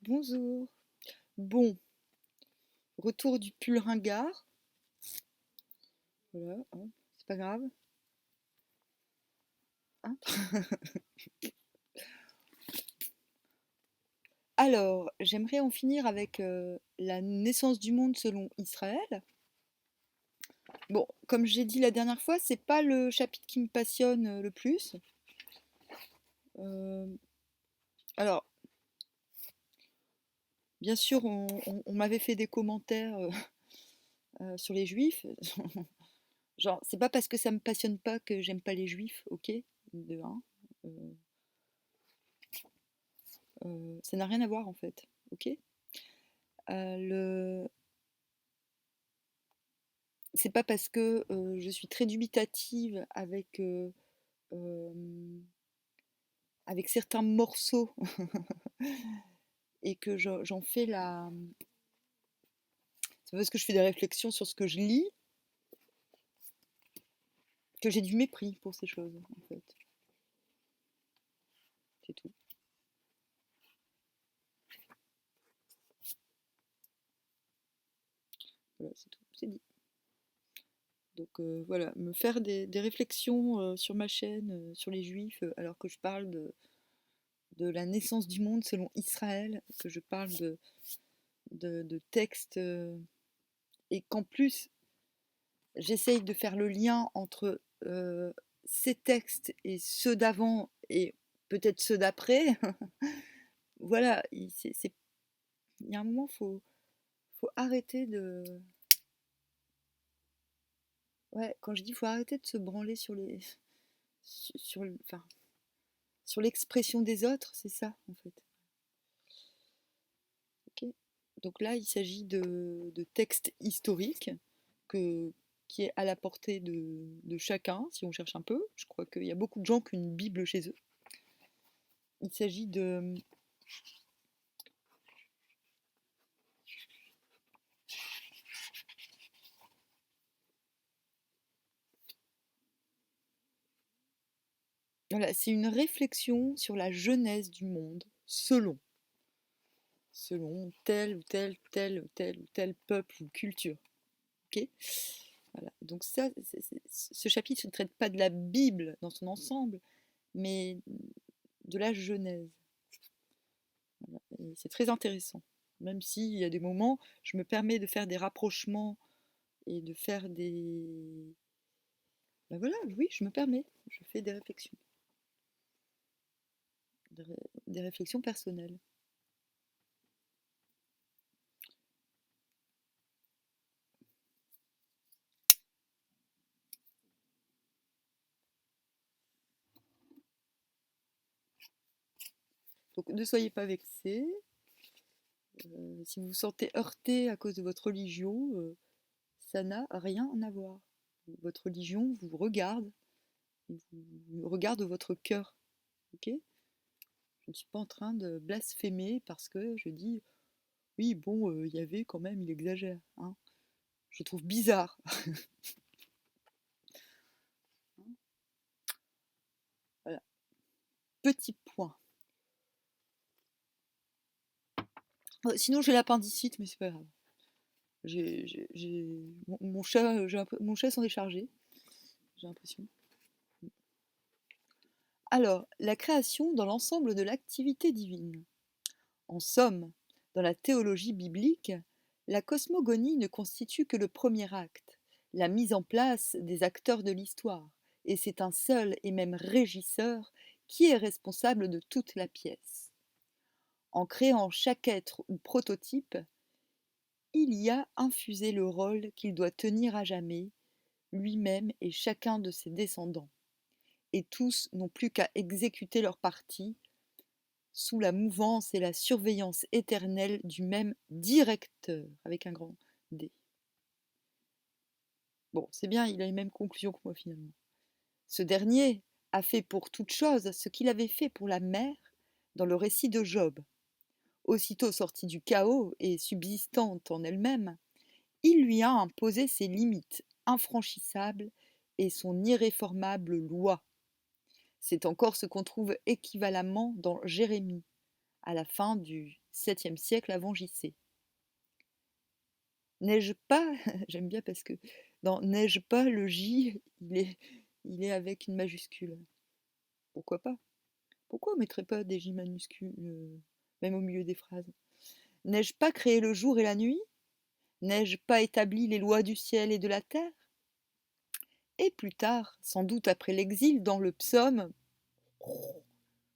Bonjour. Bon, retour du pull ringard. Voilà, hein, c'est pas grave. Hein. Alors, j'aimerais en finir avec la naissance du monde selon Israël. Bon, comme j'ai dit la dernière fois, c'est pas le chapitre qui me passionne le plus. Euh, alors, bien sûr, on m'avait fait des commentaires sur les juifs. Genre, c'est pas parce que ça me passionne pas que j'aime pas les juifs, ok? De un. Euh, ça n'a rien à voir en fait, ok? Le... C'est pas parce que je suis très dubitative euh, avec certains morceaux et que j'en fais la. C'est pas parce que je fais des réflexions sur ce que je lis que j'ai du mépris pour ces choses, en fait. C'est tout. Voilà, c'est tout. C'est dit. Donc voilà, me faire des réflexions sur ma chaîne, sur les juifs, alors que je parle de la naissance du monde selon Israël, que je parle de textes, et qu'en plus j'essaye de faire le lien entre ces textes et ceux d'avant et peut-être ceux d'après. Voilà, il y a un moment, faut arrêter de. Ouais, quand je dis faut arrêter de se branler sur les. Enfin, sur l'expression des autres, c'est ça en fait. Ok. Donc là, il s'agit de textes historiques que, qui est à la portée de chacun, si on cherche un peu. Je crois qu'il y a beaucoup de gens qui ont une Bible chez eux. Il s'agit de. Voilà, c'est une réflexion sur la genèse du monde selon tel ou tel peuple ou culture. Ok. Voilà. Donc ça, ce chapitre ne traite pas de la Bible dans son ensemble, mais de la Genèse. Voilà. Et c'est très intéressant. Même s'il y a des moments, je me permets de faire des rapprochements et de faire des. Ben voilà, oui, je me permets. Je fais des, des réflexions personnelles. Donc ne soyez pas vexés. Si vous vous sentez heurté à cause de votre religion, ça n'a rien à voir. Votre religion vous regarde, vous regarde votre cœur. Ok. Je ne suis pas en train de blasphémer parce que je dis oui, bon, il y avait quand même, il exagère. Hein. Je trouve bizarre. Voilà. Petit point. Sinon, j'ai l'appendicite, mais c'est pas grave. Mon chat, mon chat s'en est chargé, j'ai l'impression. Alors, la création dans l'ensemble de l'activité divine. En somme, dans la théologie biblique, la cosmogonie ne constitue que le premier acte, la mise en place des acteurs de l'histoire, et c'est un seul et même régisseur qui est responsable de toute la pièce. En créant chaque être ou prototype, il y a infusé le rôle qu'il doit tenir à jamais, lui-même et chacun de ses descendants, et tous n'ont plus qu'à exécuter leur partie sous la mouvance et la surveillance éternelle du même directeur, avec un grand D. Bon, c'est bien, il a les mêmes conclusions que moi finalement. Ce dernier a fait pour toute chose ce qu'il avait fait pour la mer dans le récit de Job. Aussitôt sortie du chaos et subsistante en elle-même, il lui a imposé ses limites infranchissables et son irréformable loi. C'est encore ce qu'on trouve équivalemment dans Jérémie, à la fin du 7e siècle avant JC. N'ai-je pas, j'aime bien parce que dans n'ai-je pas, le J, il est avec une majuscule. Pourquoi pas? Pourquoi on mettrait pas des J minuscules, même au milieu des phrases? N'ai-je pas créé le jour et la nuit? N'ai-je pas établi les lois du ciel et de la terre? Et plus tard, sans doute après l'exil, dans le psaume,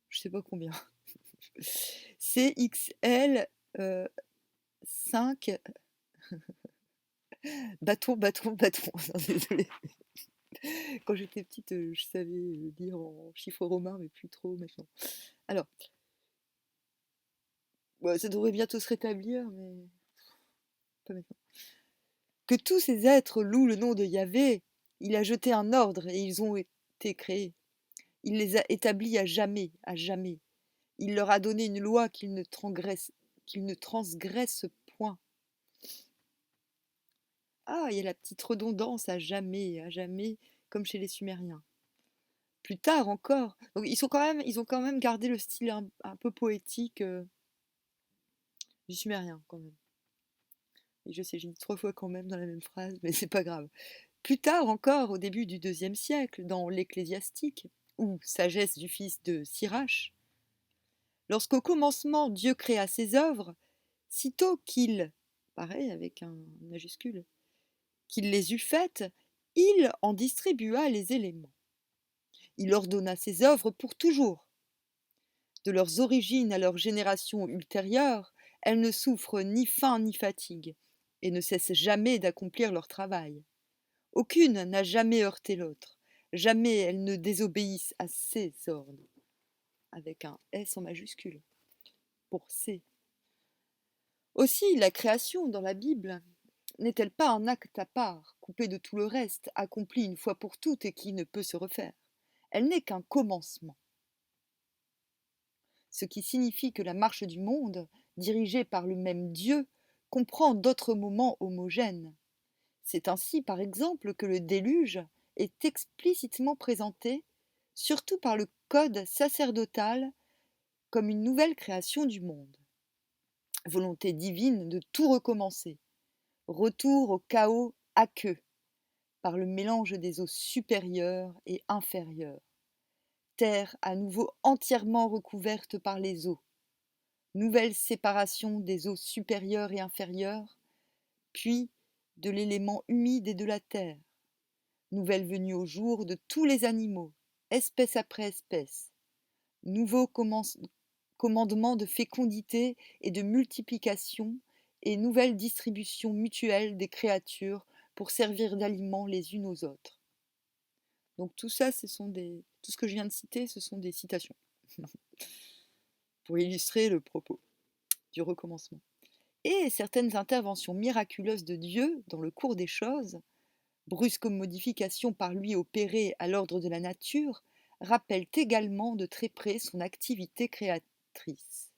je sais pas combien, CXL 5, bâton, bâton, bâton. Non, désolée. Quand j'étais petite, je savais lire en chiffres romains, mais plus trop maintenant. Alors, ouais, ça devrait bientôt se rétablir, mais pas maintenant. Que tous ces êtres louent le nom de Yahvé, il a jeté un ordre et ils ont été créés. Il les a établis à jamais, à jamais. Il leur a donné une loi qu'ils ne transgressent point. Ah, il y a la petite redondance à jamais, comme chez les Sumériens. Plus tard encore, donc ils ont quand même gardé le style un peu poétique du Sumérien quand même. Et je sais, j'ai dit 3 fois quand même dans la même phrase, mais c'est pas grave. Plus tard encore, au début du IIe siècle, dans l'Ecclésiastique, ou Sagesse du fils de Sirach, lorsqu'au commencement Dieu créa ses œuvres, sitôt qu'il, pareil avec un majuscule, qu'il les eut faites, il en distribua les éléments. Il ordonna ses œuvres pour toujours. De leurs origines à leurs générations ultérieures, elles ne souffrent ni faim ni fatigue, et ne cessent jamais d'accomplir leur travail. Aucune n'a jamais heurté l'autre, jamais elles ne désobéissent à ses ordres, avec un S en majuscule, pour C. Aussi, la création dans la Bible n'est-elle pas un acte à part, coupé de tout le reste, accompli une fois pour toutes et qui ne peut se refaire? Elle n'est qu'un commencement. Ce qui signifie que la marche du monde, dirigée par le même Dieu, comprend d'autres moments homogènes. C'est ainsi, par exemple, que le déluge est explicitement présenté, surtout par le code sacerdotal, comme une nouvelle création du monde. Volonté divine de tout recommencer. Retour au chaos aqueux, par le mélange des eaux supérieures et inférieures. Terre à nouveau entièrement recouverte par les eaux. Nouvelle séparation des eaux supérieures et inférieures, puis de l'élément humide et de la terre. Nouvelle venue au jour de tous les animaux, espèce après espèce. Nouveau commandement de fécondité et de multiplication et nouvelle distribution mutuelle des créatures pour servir d'aliment les unes aux autres. Donc tout ça, tout ce que je viens de citer, ce sont des citations pour illustrer le propos du recommencement. Et certaines interventions miraculeuses de Dieu dans le cours des choses, brusques modifications par lui opérées à l'ordre de la nature, rappellent également de très près son activité créatrice.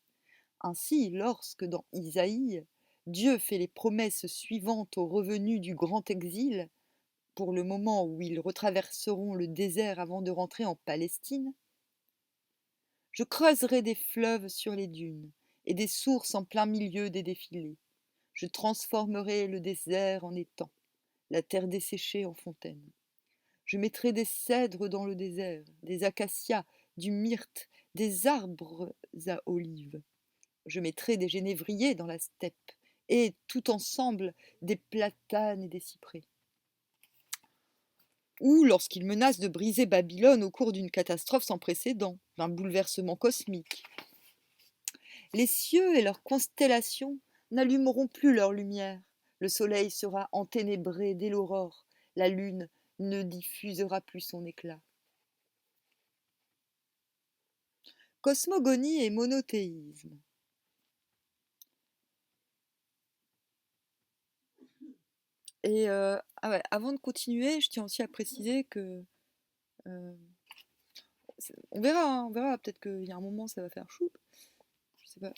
Ainsi, lorsque dans Isaïe, Dieu fait les promesses suivantes au revenu du grand exil, pour le moment où ils retraverseront le désert avant de rentrer en Palestine, je creuserai des fleuves sur les dunes et des sources en plein milieu des défilés. Je transformerai le désert en étang, la terre desséchée en fontaine. Je mettrai des cèdres dans le désert, des acacias, du myrte, des arbres à olives. Je mettrai des genévriers dans la steppe, et tout ensemble des platanes et des cyprès. Ou lorsqu'il menace de briser Babylone au cours d'une catastrophe sans précédent, d'un bouleversement cosmique. Les cieux et leurs constellations n'allumeront plus leur lumière. Le soleil sera enténébré dès l'aurore. La lune ne diffusera plus son éclat. Cosmogonie et monothéisme. Et ah ouais, avant de continuer, je tiens aussi à préciser que euh, on verra, hein, on verra. Peut-être qu'il y a un moment ça va faire choup. Je sais pas.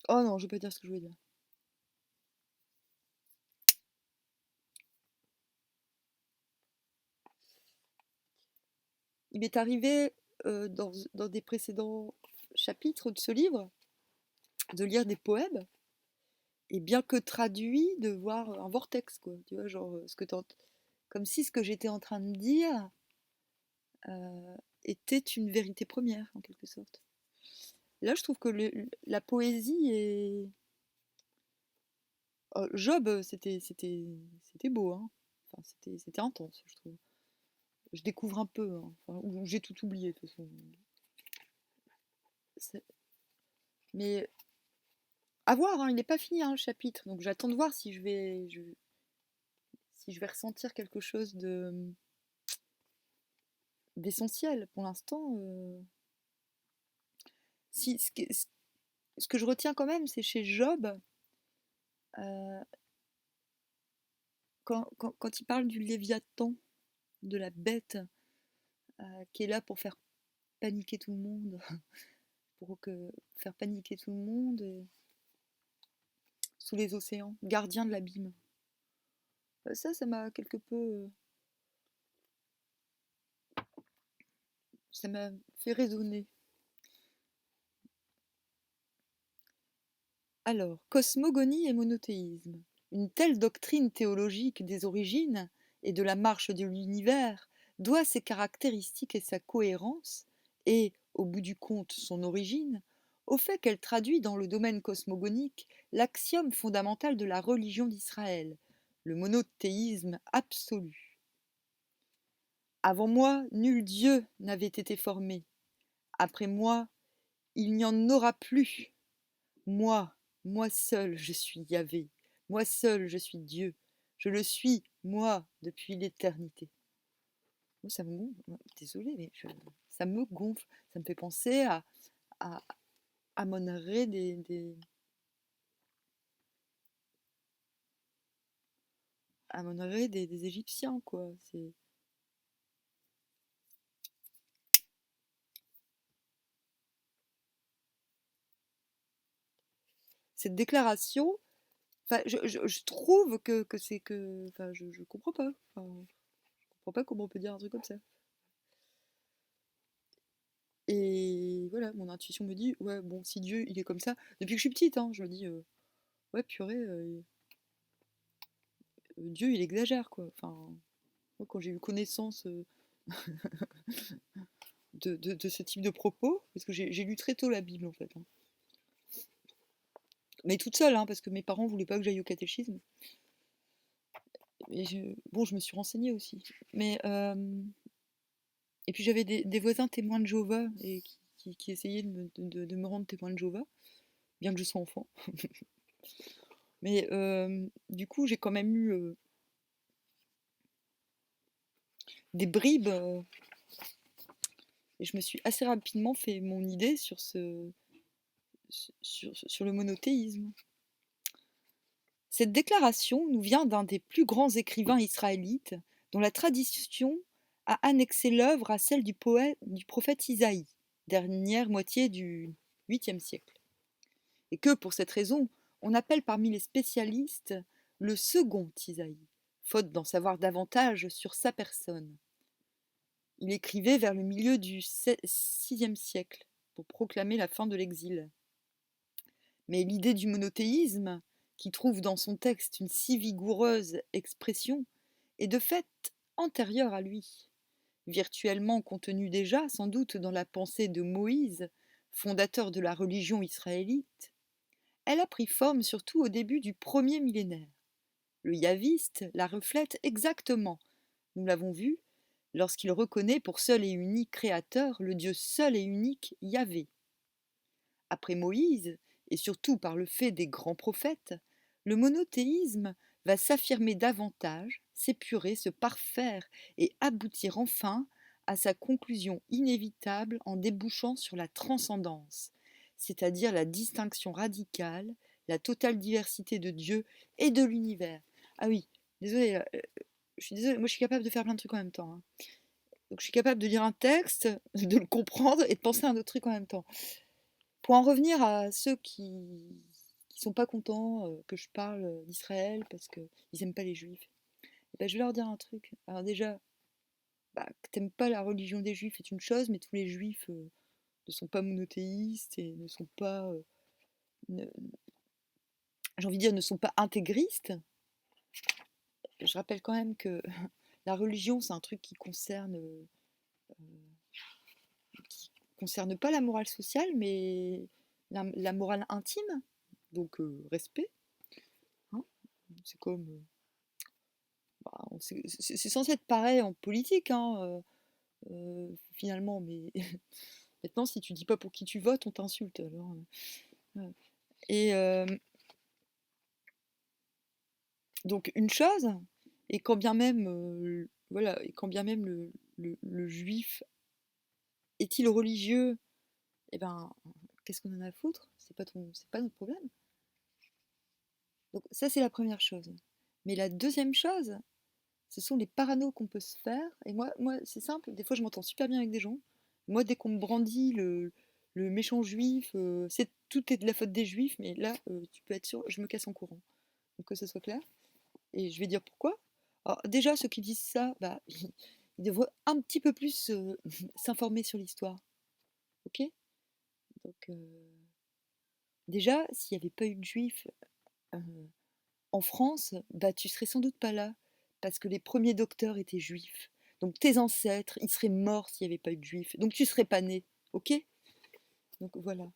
Oh non, je vais pas dire ce que je voulais dire. Il m'est arrivé dans des précédents chapitres de ce livre, de lire des poèmes, et bien que traduit, de voir un vortex, quoi. Tu vois, genre, comme si ce que j'étais en train de dire était une vérité première, en quelque sorte. Là, je trouve que la poésie est... Job, c'était beau, hein. Enfin, c'était intense, je trouve. Je découvre un peu, hein. Enfin, ou j'ai tout oublié, de toute façon. Mais à voir, hein, il n'est pas fini, hein, le chapitre. Donc j'attends de voir si je vais ressentir quelque chose d'essentiel. Pour l'instant, si, ce que je retiens quand même, c'est chez Job, euh, quand il parle du Léviathan, de la bête qui est là pour faire paniquer tout le monde, faire paniquer tout le monde sous les océans, gardien de l'abîme. Ça m'a quelque peu... ça m'a fait résonner. Alors, cosmogonie et monothéisme. Une telle doctrine théologique des origines et de la marche de l'univers doit ses caractéristiques et sa cohérence, et, au bout du compte, son origine, au fait qu'elle traduit dans le domaine cosmogonique l'axiome fondamental de la religion d'Israël, le monothéisme absolu. Avant moi, nul Dieu n'avait été formé. Après moi, il n'y en aura plus. Moi, moi seul, je suis Yahvé. Moi seul, je suis Dieu. Je le suis, moi, depuis l'éternité. Moi, ça me gonfle. Désolée, mais ça me gonfle. Ça me fait penser à Amon-Ré des Égyptiens, quoi. Cette déclaration, enfin, je trouve que c'est que... Enfin, je comprends pas. Enfin, je comprends pas comment on peut dire un truc comme ça. Et voilà, mon intuition me dit, ouais, bon, si Dieu, il est comme ça, depuis que je suis petite, hein, je me dis, ouais, purée, Dieu, il exagère, quoi. Enfin, moi, quand j'ai eu connaissance de ce type de propos, parce que j'ai lu très tôt la Bible, en fait, hein. Mais toute seule, hein, parce que mes parents voulaient pas que j'aille au catéchisme. Bon, je me suis renseignée aussi. Mais, et puis j'avais des voisins témoins de Jéhovah et qui essayaient de me rendre témoin de Jéhovah, bien que je sois enfant. Mais du coup, j'ai quand même eu des bribes et je me suis assez rapidement fait mon idée sur le monothéisme. Cette déclaration nous vient d'un des plus grands écrivains israélites dont la tradition a annexé l'œuvre à celle du prophète Isaïe, dernière moitié du 8e siècle. Et que, pour cette raison, on appelle parmi les spécialistes le second Isaïe, faute d'en savoir davantage sur sa personne. Il écrivait vers le milieu du VIe siècle pour proclamer la fin de l'exil. Mais l'idée du monothéisme, qui trouve dans son texte une si vigoureuse expression, est de fait antérieure à lui, virtuellement contenue déjà sans doute dans la pensée de Moïse, fondateur de la religion israélite. Elle a pris forme surtout au début du premier millénaire. Le yaviste la reflète exactement, nous l'avons vu, lorsqu'il reconnaît pour seul et unique créateur le Dieu seul et unique Yahvé. Après Moïse, et surtout par le fait des grands prophètes, le monothéisme va s'affirmer davantage, s'épurer, se parfaire et aboutir enfin à sa conclusion inévitable en débouchant sur la transcendance, c'est-à-dire la distinction radicale, la totale diversité de Dieu et de l'univers. Ah oui, désolé, je suis désolée, moi je suis capable de faire plein de trucs en même temps, hein. Donc je suis capable de lire un texte, de le comprendre et de penser à un autre truc en même temps. Pour en revenir à ceux qui sont pas contents que je parle d'Israël parce qu'ils aiment pas les Juifs, eh ben, je vais leur dire un truc. Alors déjà, bah, que t'aimes pas la religion des juifs est une chose, mais tous les juifs ne sont pas monothéistes et ne sont pas, ne- j'ai envie de dire, ne sont pas intégristes. Je rappelle quand même que la religion, c'est un truc qui concerne pas la morale sociale, mais la morale intime. Donc, respect, hein. C'est comme, bah, c'est censé être pareil en politique, hein, finalement, mais maintenant, si tu dis pas pour qui tu votes, on t'insulte. Alors, ouais. Et donc une chose, et quand bien même, voilà, et quand bien même le juif est-il religieux, eh ben, qu'est-ce qu'on en a à foutre? C'est pas notre problème. Donc ça, c'est la première chose. Mais la deuxième chose, ce sont les paranos qu'on peut se faire. Et moi c'est simple, des fois je m'entends super bien avec des gens. Moi, dès qu'on me brandit le méchant juif, tout est de la faute des juifs, mais là, tu peux être sûr, je me casse en courant. Donc que ce soit clair. Et je vais dire pourquoi. Alors, déjà, ceux qui disent ça, bah, ils devraient un petit peu plus s'informer sur l'histoire. Ok? Donc, déjà, s'il n'y avait pas eu de juifs euh, en France, bah, tu serais sans doute pas là, parce que les premiers docteurs étaient juifs. Donc tes ancêtres, ils seraient morts s'il n'y avait pas eu de juifs. Donc tu serais pas né. Ok? Donc voilà.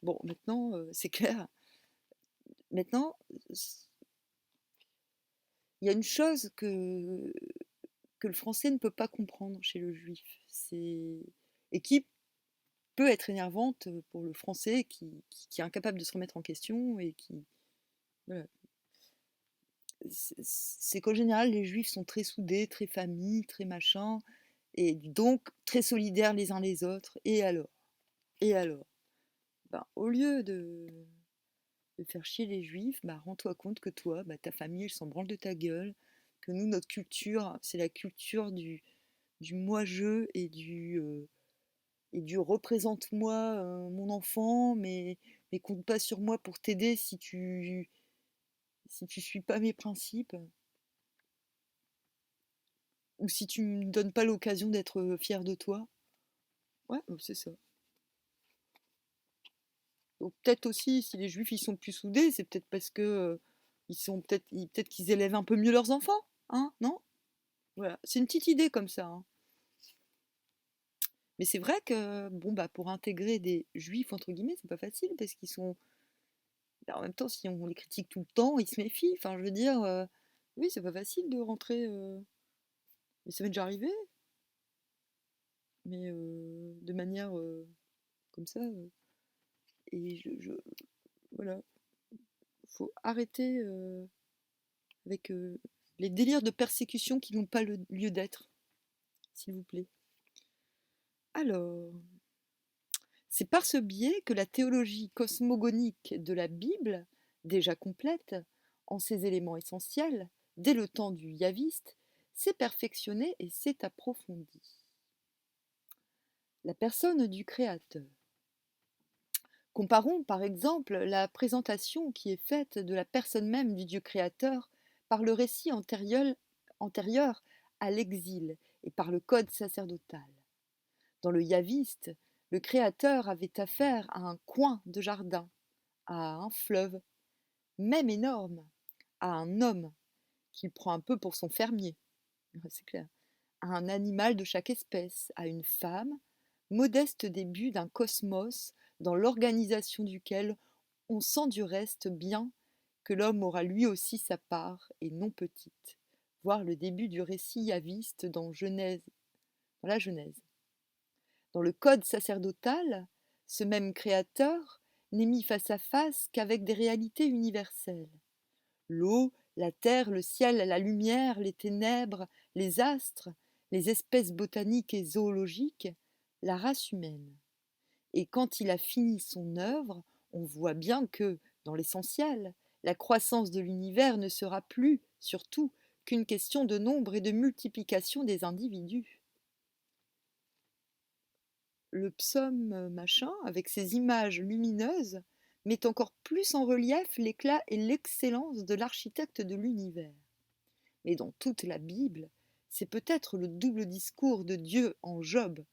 Bon, maintenant, c'est clair. Maintenant, il y a une chose que le français ne peut pas comprendre chez le juif. Et qui peut être énervante pour le français qui est incapable de se remettre en question et qui. Voilà. C'est qu'en général, les juifs sont très soudés, très famille, très machin, et donc très solidaires les uns les autres. Et alors? Et alors? Ben, au lieu de faire chier les juifs, bah, rends-toi compte que toi, bah, ta famille, elle s'en branle de ta gueule, que nous, notre culture, c'est la culture du moi-je et du représente-moi mon enfant, mais compte pas sur moi pour t'aider si tu suis pas mes principes, ou si tu me donnes pas l'occasion d'être fier de toi. Ouais, c'est ça. Donc peut-être aussi, si les juifs ils sont plus soudés, c'est peut-être parce que peut-être qu'ils élèvent un peu mieux leurs enfants, hein, non? Voilà, c'est une petite idée comme ça, hein. Mais c'est vrai que bon bah pour intégrer des juifs entre guillemets, c'est pas facile parce qu'ils sont bah, en même temps si on les critique tout le temps, ils se méfient. Enfin, je veux dire, oui, c'est pas facile de rentrer. Mais ça m'est déjà arrivé, mais de manière comme ça. Et voilà, faut arrêter avec les délires de persécution qui n'ont pas le lieu d'être, s'il vous plaît. Alors, c'est par ce biais que la théologie cosmogonique de la Bible, déjà complète en ses éléments essentiels, dès le temps du yaviste, s'est perfectionnée et s'est approfondie. La personne du Créateur. Comparons par exemple la présentation qui est faite de la personne même du Dieu créateur par le récit antérieur à l'exil et par le code sacerdotal. Dans le yaviste, le créateur avait affaire à un coin de jardin, à un fleuve, même énorme, à un homme qu'il prend un peu pour son fermier, c'est clair, à un animal de chaque espèce, à une femme, modeste début d'un cosmos dans l'organisation duquel on sent du reste bien que l'homme aura lui aussi sa part, et non petite, voir le début du récit yaviste dans la Genèse. Dans le code sacerdotal, ce même créateur n'est mis face à face qu'avec des réalités universelles. L'eau, la terre, le ciel, la lumière, les ténèbres, les astres, les espèces botaniques et zoologiques, la race humaine. Et quand il a fini son œuvre, on voit bien que, dans l'essentiel, la croissance de l'univers ne sera plus, surtout, qu'une question de nombre et de multiplication des individus. Le psaume machin, avec ses images lumineuses, met encore plus en relief l'éclat et l'excellence de l'architecte de l'univers. Mais dans toute la Bible, C'est peut-être le double discours de Dieu en Job,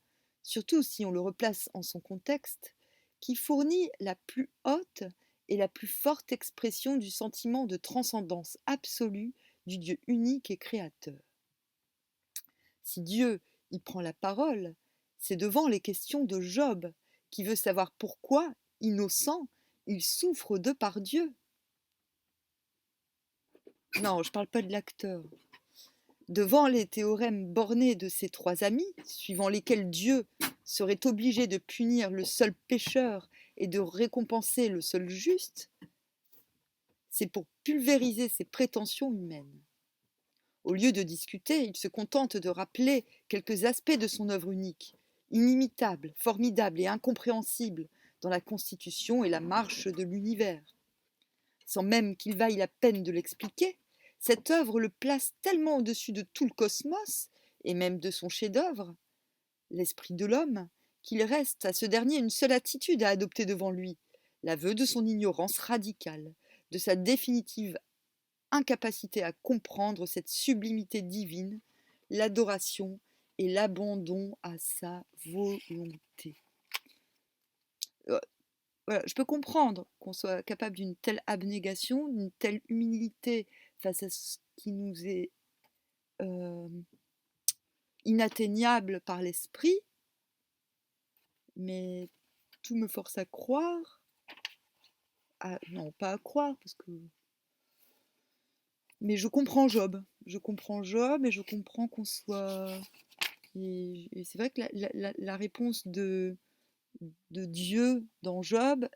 surtout si on le replace en son contexte, qui fournit la plus haute et la plus forte expression du sentiment de transcendance absolue du Dieu unique et créateur. Si Dieu y prend la parole, c'est devant les questions de Job, qui veut savoir pourquoi, innocent, il souffre de par Dieu. Non, je ne parle pas de l'acteur. Devant les théorèmes bornés de ses trois amis, suivant lesquels Dieu serait obligé de punir le seul pécheur et de récompenser le seul juste, c'est pour pulvériser ses prétentions humaines. Au lieu de discuter, il se contente de rappeler quelques aspects de son œuvre unique, inimitable, formidable et incompréhensible dans la constitution et la marche de l'univers. Sans même qu'il vaille la peine de l'expliquer, cette œuvre le place tellement au-dessus de tout le cosmos, et même de son chef-d'œuvre, l'esprit de l'homme, qu'il reste à ce dernier une seule attitude à adopter devant lui, l'aveu de son ignorance radicale, de sa définitive incapacité à comprendre cette sublimité divine, l'adoration et l'abandon à sa volonté. Voilà, je peux comprendre qu'on soit capable d'une telle abnégation, d'une telle humilité face à ce qui nous est inatteignable par l'esprit, mais tout me force à croire, non pas à croire, parce que... Mais je comprends Job et je comprends qu'on soit... Et c'est vrai que la réponse de Dieu dans Job,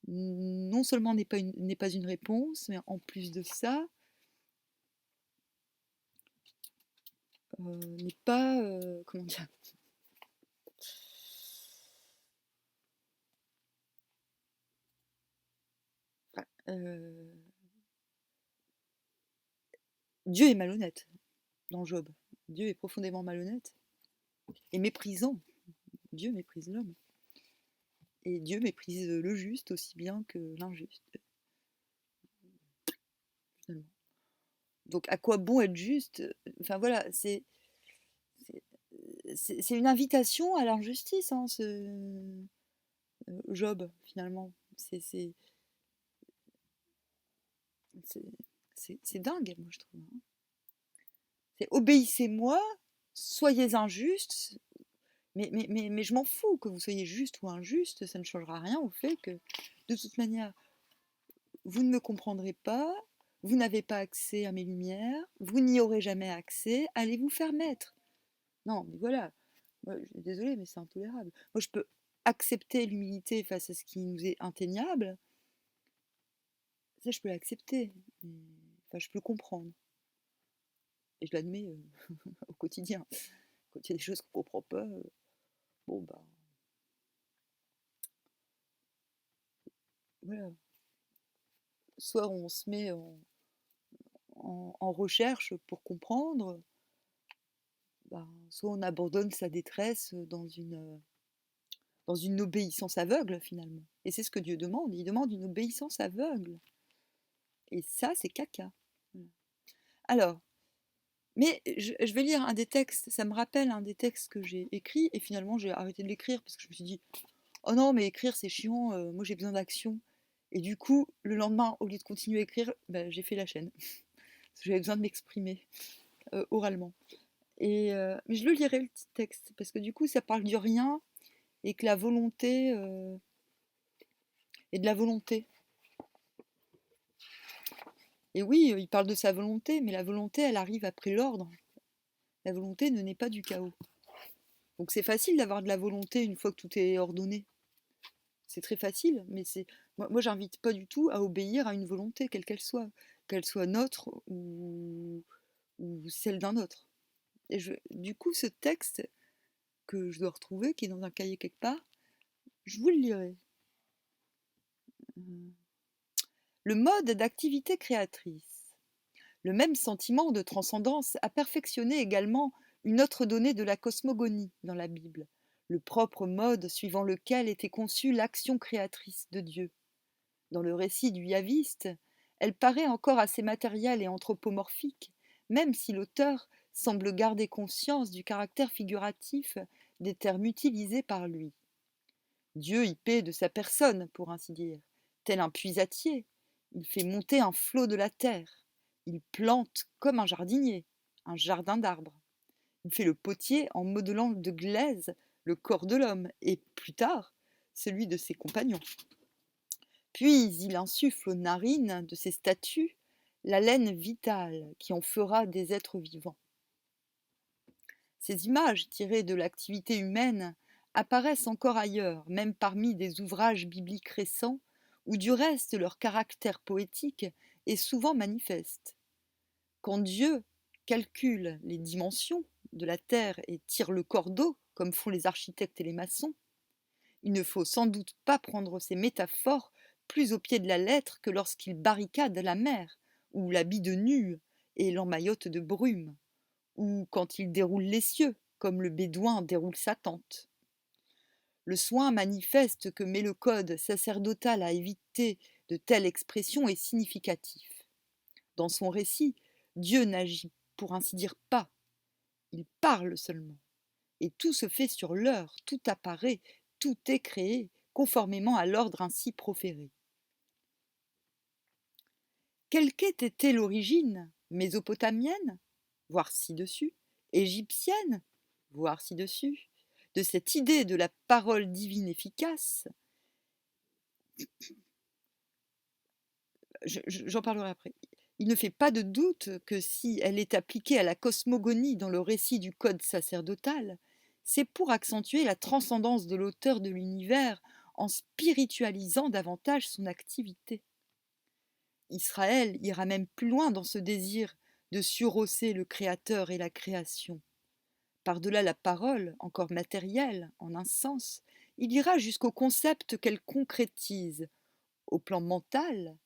non seulement n'est pas une réponse, mais en plus de ça, n'est pas... comment dire, Dieu est malhonnête dans Job. Dieu est profondément malhonnête et méprisant. Dieu méprise l'homme. Et Dieu méprise le juste aussi bien que l'injuste, finalement. Donc à quoi bon être juste? Enfin voilà, c'est une invitation à l'injustice, hein, Job, finalement. C'est dingue, moi, je trouve, hein. C'est obéissez-moi, soyez injustes, mais je m'en fous que vous soyez juste ou injuste, ça ne changera rien au fait que, de toute manière, vous ne me comprendrez pas, vous n'avez pas accès à mes lumières, vous n'y aurez jamais accès, allez vous faire mettre. Non, mais voilà, moi, je suis désolée, mais c'est intolérable. Moi, je peux accepter l'humilité face à ce qui nous est atteignable, ça, je peux l'accepter, enfin, je peux le comprendre. Et je l'admets au quotidien. Quand il y a des choses qu'on ne comprend pas, bon, bah, voilà. Soit on se met en recherche pour comprendre, bah, soit on abandonne sa détresse dans une obéissance aveugle, finalement. Et c'est ce que Dieu demande. Il demande une obéissance aveugle. Et ça, c'est caca. Alors, mais je vais lire un des textes, ça me rappelle un des textes que j'ai écrit, et finalement j'ai arrêté de l'écrire parce que je me suis dit, oh non, mais écrire c'est chiant, moi j'ai besoin d'action. Et du coup, le lendemain, au lieu de continuer à écrire, bah, j'ai fait la chaîne. Parce que j'avais besoin de m'exprimer oralement. Mais je le lirai le petit texte, parce que du coup ça parle du rien, et que la volonté, et de la volonté. Et oui, il parle de sa volonté, mais la volonté, elle arrive après l'ordre. La volonté ne naît pas du chaos. Donc c'est facile d'avoir de la volonté une fois que tout est ordonné. C'est très facile, mais moi j'invite pas du tout à obéir à une volonté, quelle qu'elle soit nôtre ou celle d'un autre. Et du coup, ce texte que je dois retrouver, qui est dans un cahier quelque part, je vous le lirai. Le mode d'activité créatrice. Le même sentiment de transcendance a perfectionné également une autre donnée de la cosmogonie dans la Bible, le propre mode suivant lequel était conçue l'action créatrice de Dieu. Dans le récit du yaviste, elle paraît encore assez matérielle et anthropomorphique, même si l'auteur semble garder conscience du caractère figuratif des termes utilisés par lui. Dieu y paie de sa personne, pour ainsi dire, tel un puisatier. Il fait monter un flot de la terre. Il plante comme un jardinier, un jardin d'arbres. Il fait le potier en modelant de glaise le corps de l'homme et, plus tard, celui de ses compagnons. Puis il insuffle aux narines de ses statues l'haleine vitale qui en fera des êtres vivants. Ces images tirées de l'activité humaine apparaissent encore ailleurs, même parmi des ouvrages bibliques récents, où du reste leur caractère poétique est souvent manifeste. Quand Dieu calcule les dimensions de la terre et tire le cordeau, comme font les architectes et les maçons, il ne faut sans doute pas prendre ces métaphores plus au pied de la lettre que lorsqu'il barricade la mer, ou l'habille de nu et l'emmaillote de brume, ou quand il déroule les cieux, comme le bédouin déroule sa tente. Le soin manifeste que met le code sacerdotal à éviter de telles expressions est significatif. Dans son récit, Dieu n'agit pour ainsi dire pas, il parle seulement. Et tout se fait sur l'heure, tout apparaît, tout est créé, conformément à l'ordre ainsi proféré. Quelle qu'ait été l'origine, mésopotamienne, voire ci-dessus, égyptienne, voire ci-dessus, de cette idée de la parole divine efficace, j'en parlerai après. Il ne fait pas de doute que si elle est appliquée à la cosmogonie dans le récit du code sacerdotal, c'est pour accentuer la transcendance de l'auteur de l'univers en spiritualisant davantage son activité. Israël ira même plus loin dans ce désir de surhausser le Créateur et la création. Par-delà la parole, encore matérielle, en un sens, il ira jusqu'au concept qu'elle concrétise, au plan mental,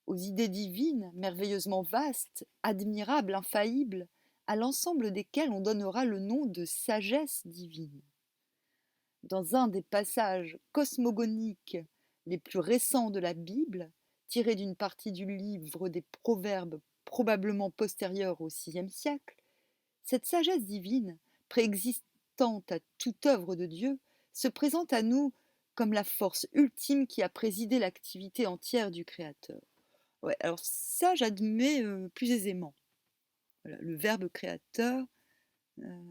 aux idées divines, merveilleusement vastes, admirables, infaillibles, à l'ensemble desquelles on donnera le nom de sagesse divine. Dans un des passages cosmogoniques les plus récents de la Bible, tiré d'une partie du livre des Proverbes probablement postérieur au VIe siècle, cette sagesse divine, préexistante à toute œuvre de Dieu, se présente à nous comme la force ultime qui a présidé l'activité entière du Créateur. Ouais, alors ça, j'admets plus aisément. Voilà, le verbe créateur, euh,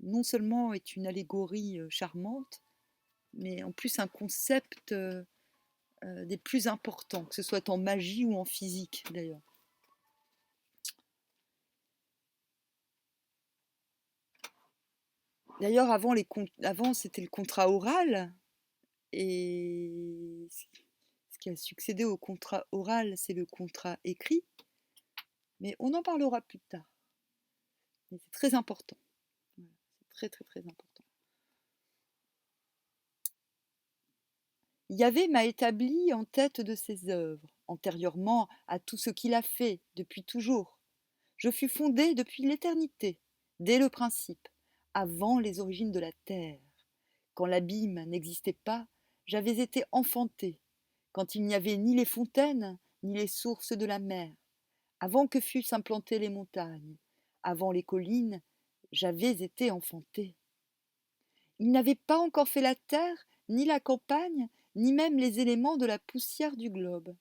non seulement est une allégorie charmante, mais en plus un concept des plus importants, que ce soit en magie ou en physique d'ailleurs. D'ailleurs, avant c'était le contrat oral, et ce qui a succédé au contrat oral, c'est le contrat écrit, mais on en parlera plus tard. Mais c'est très important. Voilà, c'est très très très important. Yahvé m'a établi en tête de ses œuvres, antérieurement à tout ce qu'il a fait, depuis toujours. Je fus fondé depuis l'éternité, dès le principe, avant les origines de la terre. Quand l'abîme n'existait pas, j'avais été enfanté, quand il n'y avait ni les fontaines, ni les sources de la mer. Avant que fussent implantées les montagnes, avant les collines, j'avais été enfanté. Il n'avait pas encore fait la terre, ni la campagne, ni même les éléments de la poussière du globe.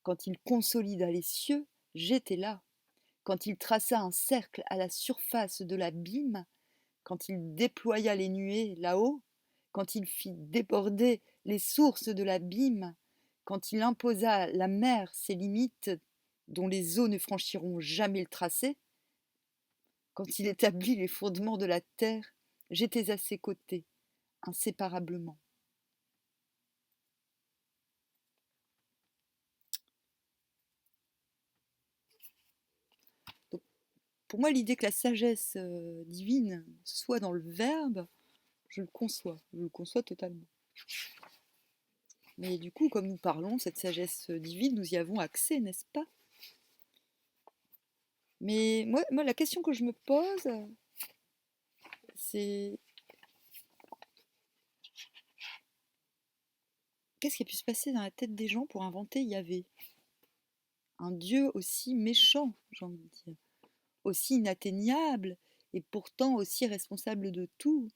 Quand il consolida les cieux, j'étais là. Quand il traça un cercle à la surface de l'abîme, quand il déploya les nuées là-haut, quand il fit déborder les sources de l'abîme, quand il imposa à la mer ses limites dont les eaux ne franchiront jamais le tracé, quand il établit les fondements de la terre, j'étais à ses côtés, inséparablement. Donc, pour moi, l'idée que la sagesse divine soit dans le verbe, je le conçois totalement. Mais du coup, comme nous parlons, cette sagesse divine, nous y avons accès, n'est-ce pas? Mais moi, la question que je me pose, c'est qu'est-ce qui a pu se passer dans la tête des gens pour inventer Yahvé? un Dieu aussi méchant, j'ai envie de dire, aussi inatteignable et pourtant aussi responsable de tout,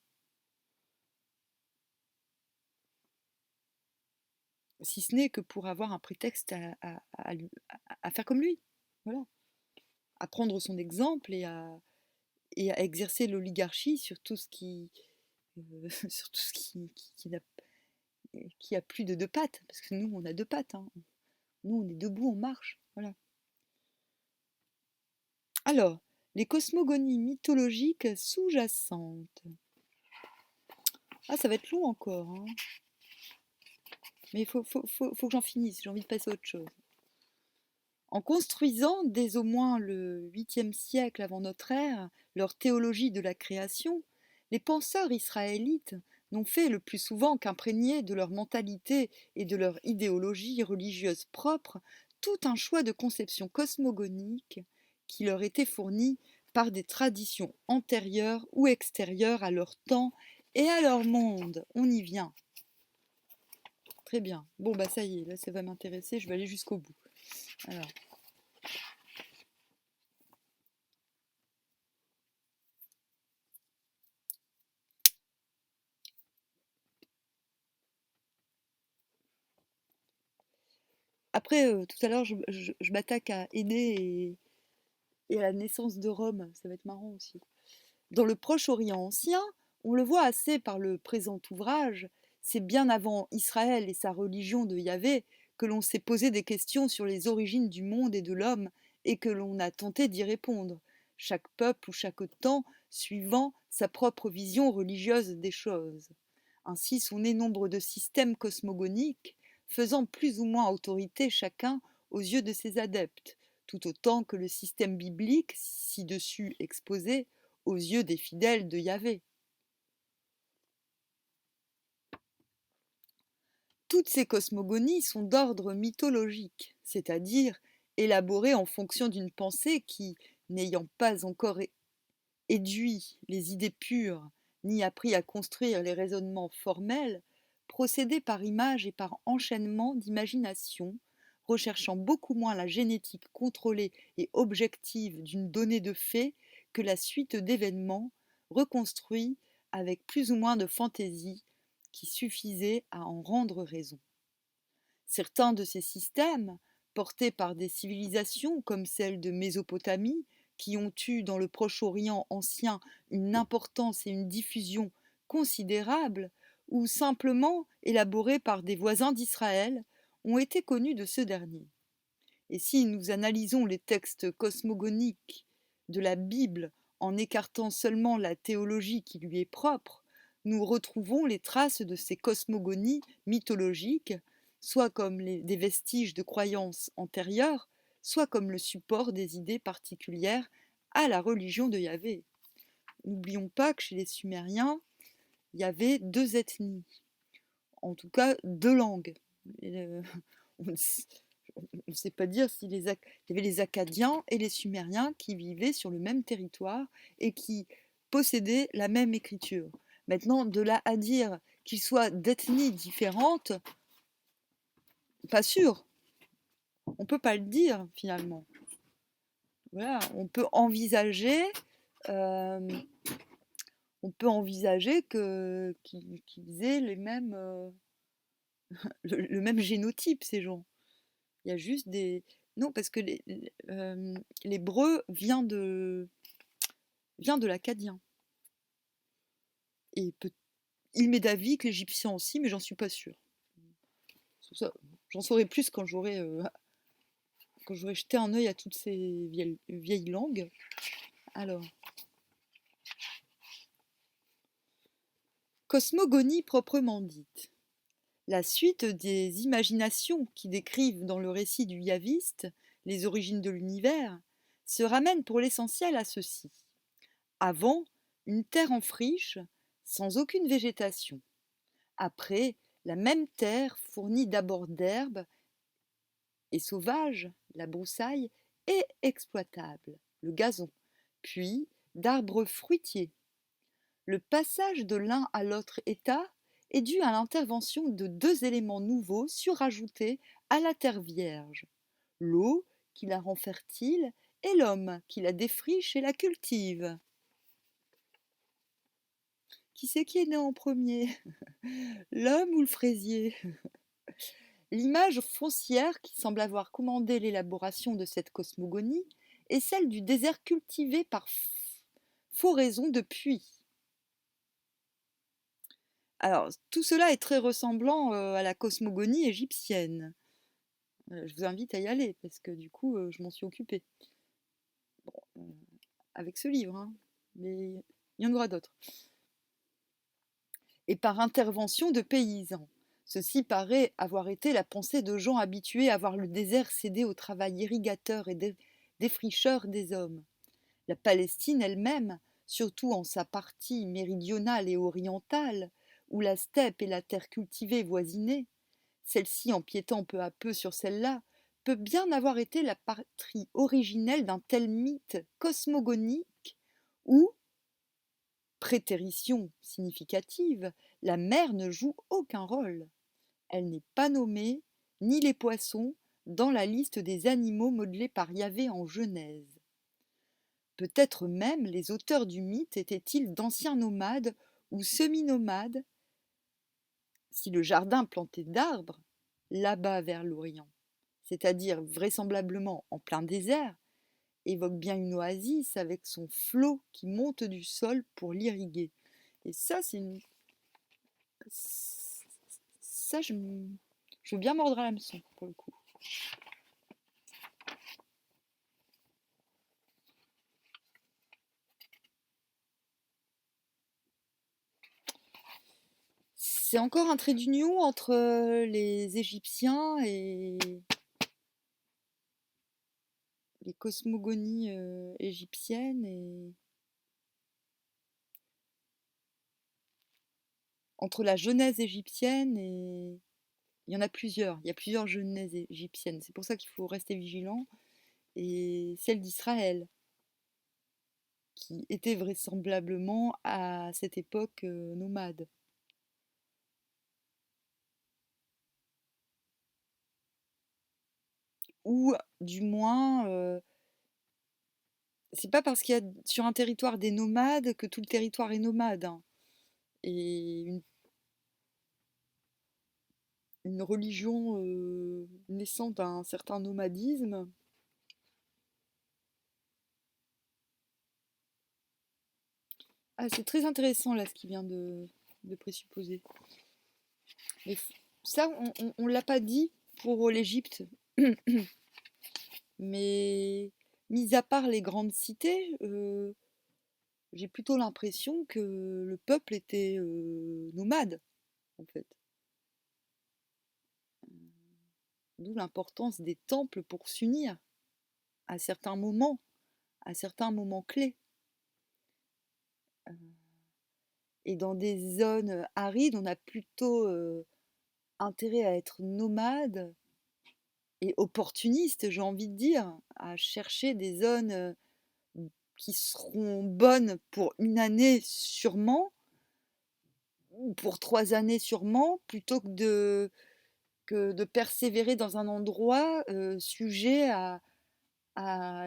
si ce n'est que pour avoir un prétexte à faire comme lui, voilà, à prendre son exemple et à exercer l'oligarchie sur tout ce sur tout ce qui a plus de deux pattes, parce que nous, on a deux pattes, hein. Nous, on est debout, on marche, voilà. Alors, les cosmogonies mythologiques sous-jacentes. Ah, ça va être long encore, hein. Mais faut que j'en finisse, j'ai envie de passer à autre chose. En construisant dès au moins le 8e siècle avant notre ère leur théologie de la création, les penseurs israélites n'ont fait le plus souvent qu'imprégner de leur mentalité et de leur idéologie religieuse propre tout un choix de conception cosmogonique qui leur était fourni par des traditions antérieures ou extérieures à leur temps et à leur monde. On y vient. Très bien. Bon, bah ça y est, là ça va m'intéresser, je vais aller jusqu'au bout. Alors, après, tout à l'heure, je m'attaque à Énée et à la naissance de Rome. Ça va être marrant aussi. Dans le Proche-Orient ancien, on le voit assez par le présent ouvrage, c'est bien avant Israël et sa religion de Yahvé que l'on s'est posé des questions sur les origines du monde et de l'homme et que l'on a tenté d'y répondre, chaque peuple ou chaque temps suivant sa propre vision religieuse des choses. Ainsi sont nés nombre de systèmes cosmogoniques, faisant plus ou moins autorité chacun aux yeux de ses adeptes, tout autant que le système biblique, ci-dessus exposé, aux yeux des fidèles de Yahvé. Toutes ces cosmogonies sont d'ordre mythologique, c'est-à-dire élaborées en fonction d'une pensée qui, n'ayant pas encore éduit les idées pures, ni appris à construire les raisonnements formels, procédait par image et par enchaînement d'imagination, recherchant beaucoup moins la génétique contrôlée et objective d'une donnée de faits que la suite d'événements reconstruits avec plus ou moins de fantaisie qui suffisait à en rendre raison. Certains de ces systèmes, portés par des civilisations comme celle de Mésopotamie, qui ont eu dans le Proche-Orient ancien une importance et une diffusion considérables, ou simplement élaborés par des voisins d'Israël, ont été connus de ce dernier. Et si nous analysons les textes cosmogoniques de la Bible en écartant seulement la théologie qui lui est propre, nous retrouvons les traces de ces cosmogonies mythologiques, soit comme des vestiges de croyances antérieures, soit comme le support des idées particulières à la religion de Yahvé. N'oublions pas que chez les Sumériens, il y avait deux ethnies, en tout cas deux langues. On ne sait pas dire s'il y avait les Acadiens et les Sumériens qui vivaient sur le même territoire et qui possédaient la même écriture. Maintenant, de là à dire qu'ils soient d'ethnies différentes, pas sûr. On ne peut pas le dire finalement. Voilà, euh, on peut envisager qu'ils aient le même génotype, ces gens. Il y a juste des... Non, parce que l'hébreu vient de l'acadien. Et il m'est d'avis que l'égyptien aussi, mais j'en suis pas sûre. J'en saurai plus quand j'aurai jeté un œil à toutes ces vieilles langues. Alors, cosmogonie proprement dite. La suite des imaginations qui décrivent dans le récit du yaviste les origines de l'univers se ramène pour l'essentiel à ceci. Avant, une terre en friche, sans aucune végétation. Après, la même terre fournie d'abord d'herbes et sauvages, la broussaille, et exploitable, le gazon, puis d'arbres fruitiers. Le passage de l'un à l'autre état est dû à l'intervention de deux éléments nouveaux surajoutés à la terre vierge, l'eau qui la rend fertile, et l'homme qui la défriche et la cultive. Qui c'est qui est né en premier? L'homme ou le fraisier? L'image foncière qui semble avoir commandé l'élaboration de cette cosmogonie est celle du désert cultivé par floraison de puits. Alors, tout cela est très ressemblant à la cosmogonie égyptienne. Je vous invite à y aller parce que du coup, je m'en suis occupée. Bon, avec ce livre, hein, mais il y en aura d'autres. Et par intervention de paysans. Ceci paraît avoir été la pensée de gens habitués à voir le désert céder au travail irrigateur et défricheur des hommes. La Palestine elle-même, surtout en sa partie méridionale et orientale, où la steppe et la terre cultivée voisinaient, celle-ci empiétant peu à peu sur celle-là, peut bien avoir été la patrie originelle d'un tel mythe cosmogonique où, prétérition significative, la mer ne joue aucun rôle. Elle n'est pas nommée, ni les poissons, dans la liste des animaux modelés par Yahvé en Genèse. Peut-être même les auteurs du mythe étaient-ils d'anciens nomades ou semi-nomades, si le jardin planté d'arbres, là-bas vers l'Orient, c'est-à-dire vraisemblablement en plein désert, évoque bien une oasis avec son flot qui monte du sol pour l'irriguer. Et ça, c'est une... Ça, je veux bien mordre à l'hameçon, pour le coup. C'est encore un trait d'union entre les Égyptiens et les cosmogonies égyptiennes et entre la Genèse égyptienne et il y en a plusieurs. Il y a plusieurs Genèses égyptiennes. C'est pour ça qu'il faut rester vigilant. Et celle d'Israël, qui était vraisemblablement à cette époque nomade. Ou du moins, c'est pas parce qu'il y a sur un territoire des nomades que tout le territoire est nomade, hein. Et une religion naissant d'un certain nomadisme. Ah, c'est très intéressant là ce qu'il vient de présupposer. Mais ça, on l'a pas dit pour l'Égypte. Mais mis à part les grandes cités, j'ai plutôt l'impression que le peuple était nomade, en fait. D'où l'importance des temples pour s'unir à à certains moments clés. Et dans des zones arides, on a plutôt intérêt à être nomade et opportuniste, j'ai envie de dire, à chercher des zones qui seront bonnes pour une année sûrement, ou pour 3 années sûrement, plutôt que de persévérer dans un endroit sujet à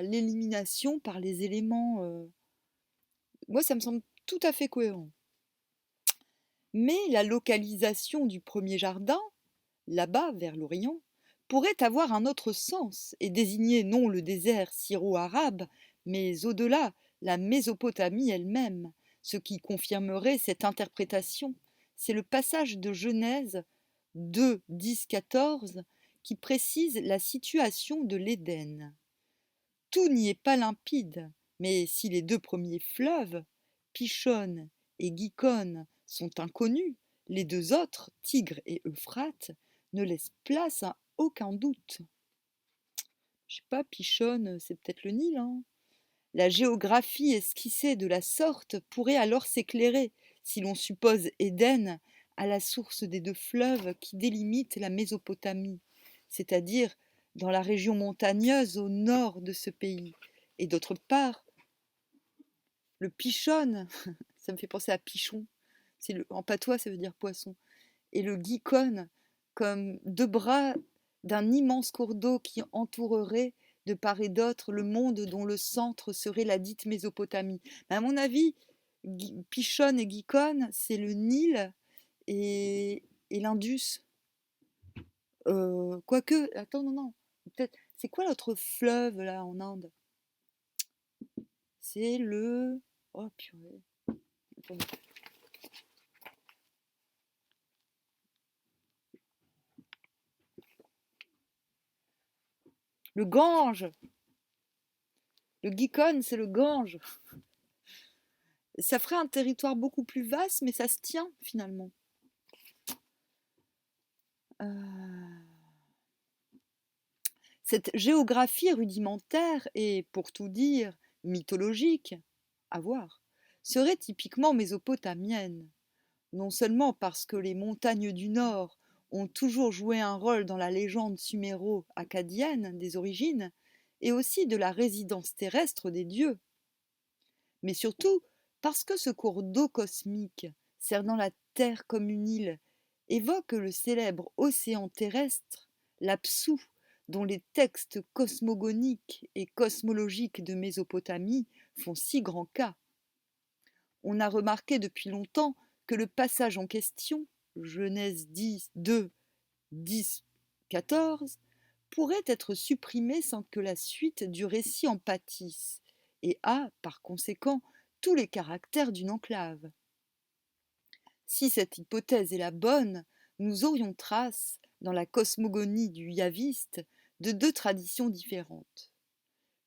l'élimination par les éléments. Moi, ça me semble tout à fait cohérent. Mais la localisation du premier jardin, là-bas, vers l'Orient, pourrait avoir un autre sens et désigner non le désert syro-arabe, mais au-delà la Mésopotamie elle-même. Ce qui confirmerait cette interprétation, c'est le passage de Genèse 2, 10, 14 qui précise la situation de l'Éden. Tout n'y est pas limpide, mais si les deux premiers fleuves, Pishon et Gikon, sont inconnus, les deux autres, Tigre et Euphrate, ne laissent place à aucun doute. Je sais pas, Pishon, c'est peut-être le Nil, hein. La géographie esquissée de la sorte pourrait alors s'éclairer si l'on suppose Éden à la source des deux fleuves qui délimitent la Mésopotamie, c'est-à-dire dans la région montagneuse au nord de ce pays. Et d'autre part, le Pishon, ça me fait penser à Pichon, en patois ça veut dire poisson, et le Gikon comme deux bras d'un immense cours d'eau qui entourerait de part et d'autre le monde dont le centre serait la dite Mésopotamie. Mais à mon avis, Pishon et Gikon, c'est le Nil et l'Indus. Quoique, attends, non, non, peut-être, c'est quoi l'autre fleuve là en Inde? C'est le... Oh purée. Attends. Le Gange. Le Gikon, c'est le Gange. Ça ferait un territoire beaucoup plus vaste, mais ça se tient finalement. Cette géographie rudimentaire et, pour tout dire, mythologique, à voir, serait typiquement mésopotamienne, non seulement parce que les montagnes du Nord ont toujours joué un rôle dans la légende suméro-akkadienne des origines, et aussi de la résidence terrestre des dieux, mais surtout parce que ce cours d'eau cosmique, cernant la Terre comme une île, évoque le célèbre océan terrestre, l'Apsu, dont les textes cosmogoniques et cosmologiques de Mésopotamie font si grand cas. On a remarqué depuis longtemps que le passage en question, Genèse 10, 2, 10, 14, pourrait être supprimé sans que la suite du récit en pâtisse, et a, par conséquent, tous les caractères d'une enclave. Si cette hypothèse est la bonne, nous aurions trace, dans la cosmogonie du yaviste, de deux traditions différentes.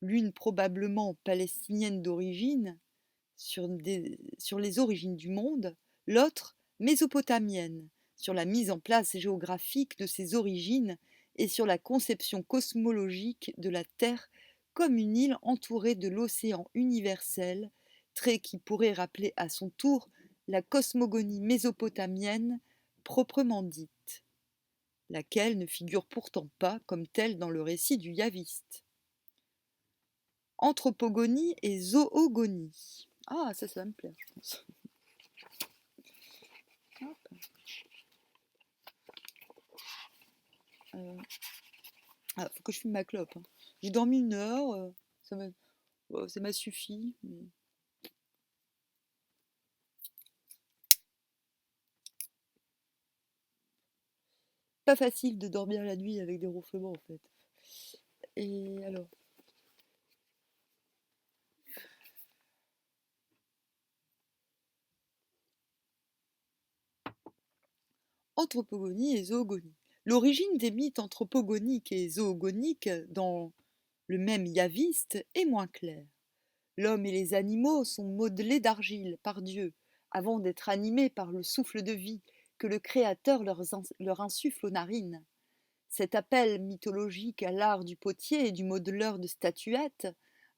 L'une probablement palestinienne d'origine, sur les origines du monde, l'autre mésopotamienne, sur la mise en place géographique de ses origines et sur la conception cosmologique de la Terre comme une île entourée de l'océan universel, trait qui pourrait rappeler à son tour la cosmogonie mésopotamienne proprement dite, laquelle ne figure pourtant pas comme telle dans le récit du yaviste. Anthropogonie et zoogonie. Ah, ça va me plaire, je pense. Faut que je fume ma clope. Hein. J'ai dormi 1 heure, ça m'a suffi. Mais... Pas facile de dormir la nuit avec des ronflements en fait. Et alors, anthropogonie et zoogonie. L'origine des mythes anthropogoniques et zoogoniques dans le même yaviste est moins claire. L'homme et les animaux sont modelés d'argile par Dieu, avant d'être animés par le souffle de vie que le Créateur leur insuffle aux narines. Cet appel mythologique à l'art du potier et du modeleur de statuettes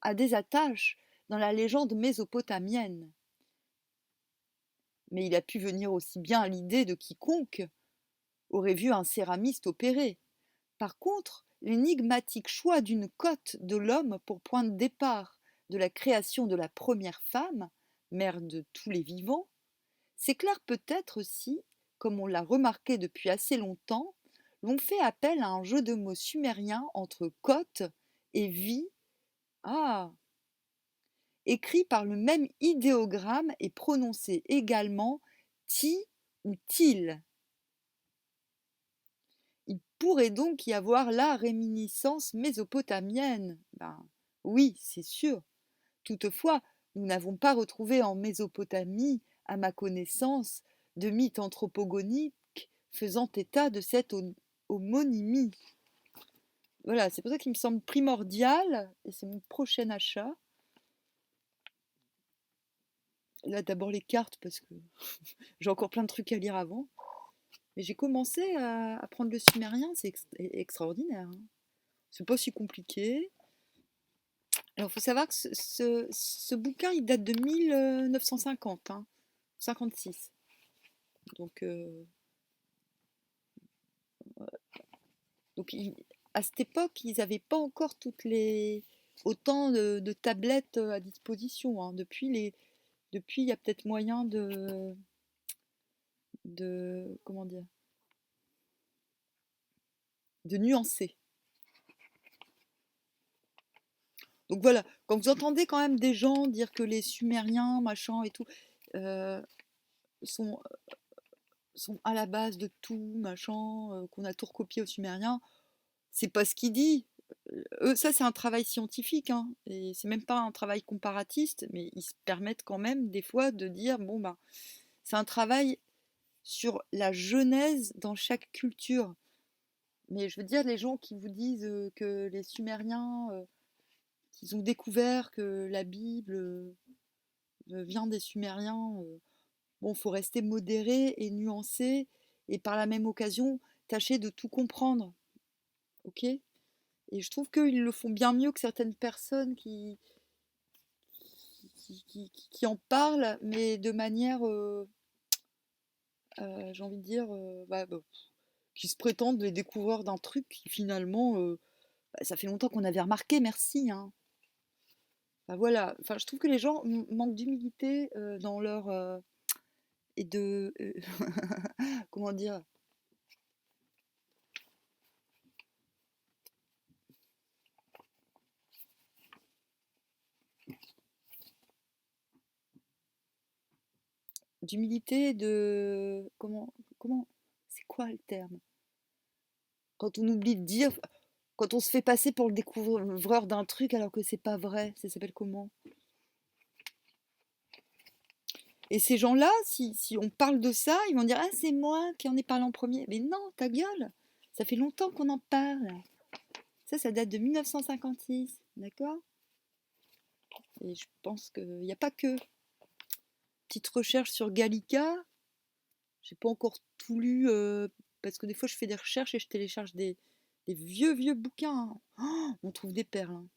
a des attaches dans la légende mésopotamienne. Mais il a pu venir aussi bien à l'idée de quiconque aurait vu un céramiste opérer. Par contre, l'énigmatique choix d'une côte de l'homme pour point de départ de la création de la première femme, mère de tous les vivants, s'éclaire peut-être si, comme on l'a remarqué depuis assez longtemps, l'on fait appel à un jeu de mots sumérien entre côte et vie, ah, écrit par le même idéogramme et prononcé également ti ou til. Il pourrait donc y avoir là réminiscence mésopotamienne. Ben, oui, c'est sûr. Toutefois, nous n'avons pas retrouvé en Mésopotamie, à ma connaissance, de mythe anthropogonique faisant état de cette homonymie. Voilà, c'est pour ça qu'il me semble primordial, et c'est mon prochain achat. Là, d'abord les cartes, parce que j'ai encore plein de trucs à lire avant. Mais j'ai commencé à apprendre le sumérien, c'est extraordinaire. Hein. C'est pas si compliqué. Alors, il faut savoir que ce bouquin, il date de 1950, hein, 56. Donc, à cette époque, ils n'avaient pas encore autant de tablettes à disposition. Hein. Depuis, il y a peut-être moyen comment dire, de nuancer. Donc voilà, quand vous entendez quand même des gens dire que les Sumériens, machin et tout, euh, sont, sont à la base de tout, machin, qu'on a tout recopié aux Sumériens, c'est pas ce qu'il dit. Ça, c'est un travail scientifique, hein, et c'est même pas un travail comparatiste, mais ils se permettent quand même des fois de dire, bon ben, c'est un travail sur la genèse dans chaque culture. Mais je veux dire, les gens qui vous disent que les Sumériens, qu'ils ont découvert que la Bible vient des Sumériens, bon, faut rester modéré et nuancé, et par la même occasion, tâcher de tout comprendre, ok? Et je trouve qu'ils le font bien mieux que certaines personnes qui en parlent, mais de manière, j'ai envie de dire, qui se prétendent les découvreurs d'un truc qui finalement, ça fait longtemps qu'on avait remarqué, merci, hein. Enfin, voilà, enfin, je trouve que les gens manquent d'humilité dans leur... et de... comment dire? D'humilité, de... Comment... C'est quoi le terme? Quand on oublie de dire... Quand on se fait passer pour le découvreur d'un truc alors que c'est pas vrai, ça s'appelle comment? Et ces gens-là, si on parle de ça, ils vont dire: ah, c'est moi qui en ai parlé en premier. Mais non, ta gueule! Ça fait longtemps qu'on en parle. Ça date de 1956, d'accord? Et je pense qu'il n'y a pas que. Petite recherche sur Gallica, j'ai pas encore tout lu, parce que des fois je fais des recherches et je télécharge des vieux bouquins, hein. Oh, on trouve des perles, hein.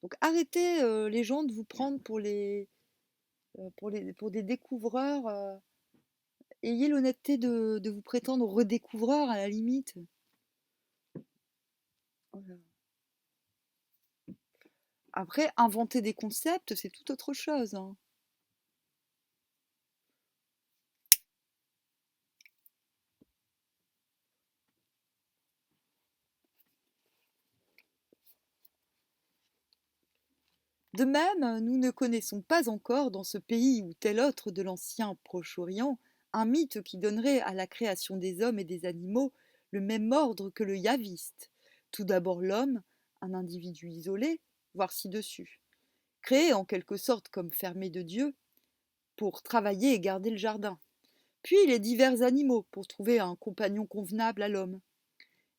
Donc arrêtez les gens de vous prendre pour des découvreurs. Ayez l'honnêteté de vous prétendre redécouvreur à la limite. Voilà. Après, inventer des concepts, c'est tout autre chose, hein. De même, nous ne connaissons pas encore dans ce pays ou tel autre de l'ancien Proche-Orient un mythe qui donnerait à la création des hommes et des animaux le même ordre que le yaviste. Tout d'abord l'homme, un individu isolé, voire ci-dessus, créé en quelque sorte comme fermé de Dieu pour travailler et garder le jardin. Puis les divers animaux pour trouver un compagnon convenable à l'homme.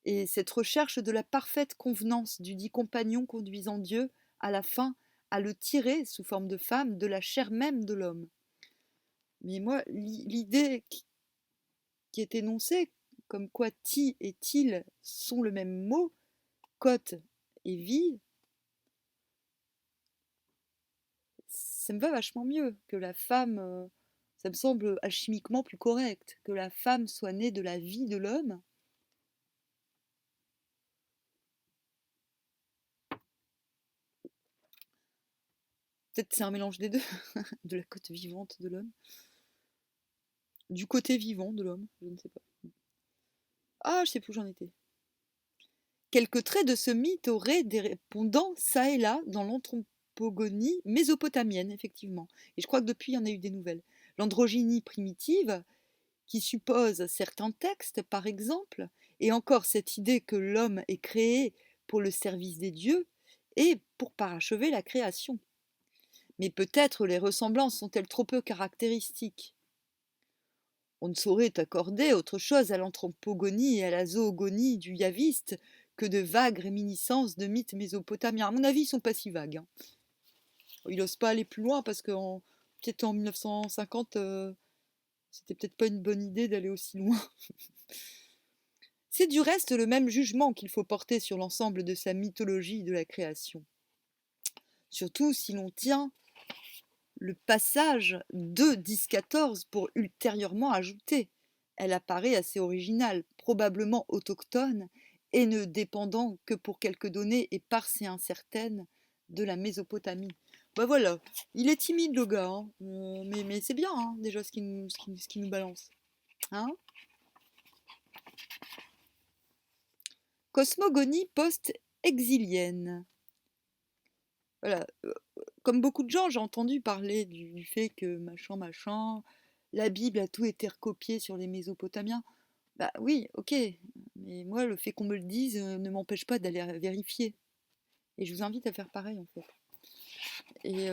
Et cette recherche de la parfaite convenance du dit compagnon conduisant Dieu, à la fin, à le tirer, sous forme de femme, de la chair même de l'homme. Mais moi, l'idée qui est énoncée, comme quoi ti et til sont le même mot, côte et vie, ça me va vachement mieux que la femme. Ça me semble alchimiquement plus correct que la femme soit née de la vie de l'homme. Peut-être c'est un mélange des deux, de la côte vivante de l'homme, du côté vivant de l'homme, je ne sais pas. Ah, je sais plus où j'en étais. Quelques traits de ce mythe auraient des répondants çà et là dans l'anthropogonie mésopotamienne, effectivement. Et je crois que depuis, il y en a eu des nouvelles. L'androgynie primitive, qui suppose certains textes, par exemple, et encore cette idée que l'homme est créé pour le service des dieux et pour parachever la création. Mais peut-être les ressemblances sont-elles trop peu caractéristiques? On ne saurait accorder autre chose à l'anthropogonie et à la zoogonie du yaviste que de vagues réminiscences de mythes mésopotamiens. À mon avis, ils sont pas si vagues, hein. Il n'ose pas aller plus loin parce que peut-être en 1950, c'était peut-être pas une bonne idée d'aller aussi loin. C'est du reste le même jugement qu'il faut porter sur l'ensemble de sa mythologie de la création. Surtout si l'on tient le passage de 10-14 pour ultérieurement ajouter. Elle apparaît assez originale, probablement autochtone, et ne dépendant que pour quelques données éparses et incertaines de la Mésopotamie. Bah voilà, il est timide le gars, hein. Mais c'est bien, hein, déjà ce qu'il nous balance. Hein. Cosmogonie post-exilienne. voilà, comme beaucoup de gens, j'ai entendu parler du fait que machin, machin, la Bible a tout été recopié sur les Mésopotamiens. Bah oui, ok, mais moi, le fait qu'on me le dise ne m'empêche pas d'aller vérifier. Et je vous invite à faire pareil, en fait. Et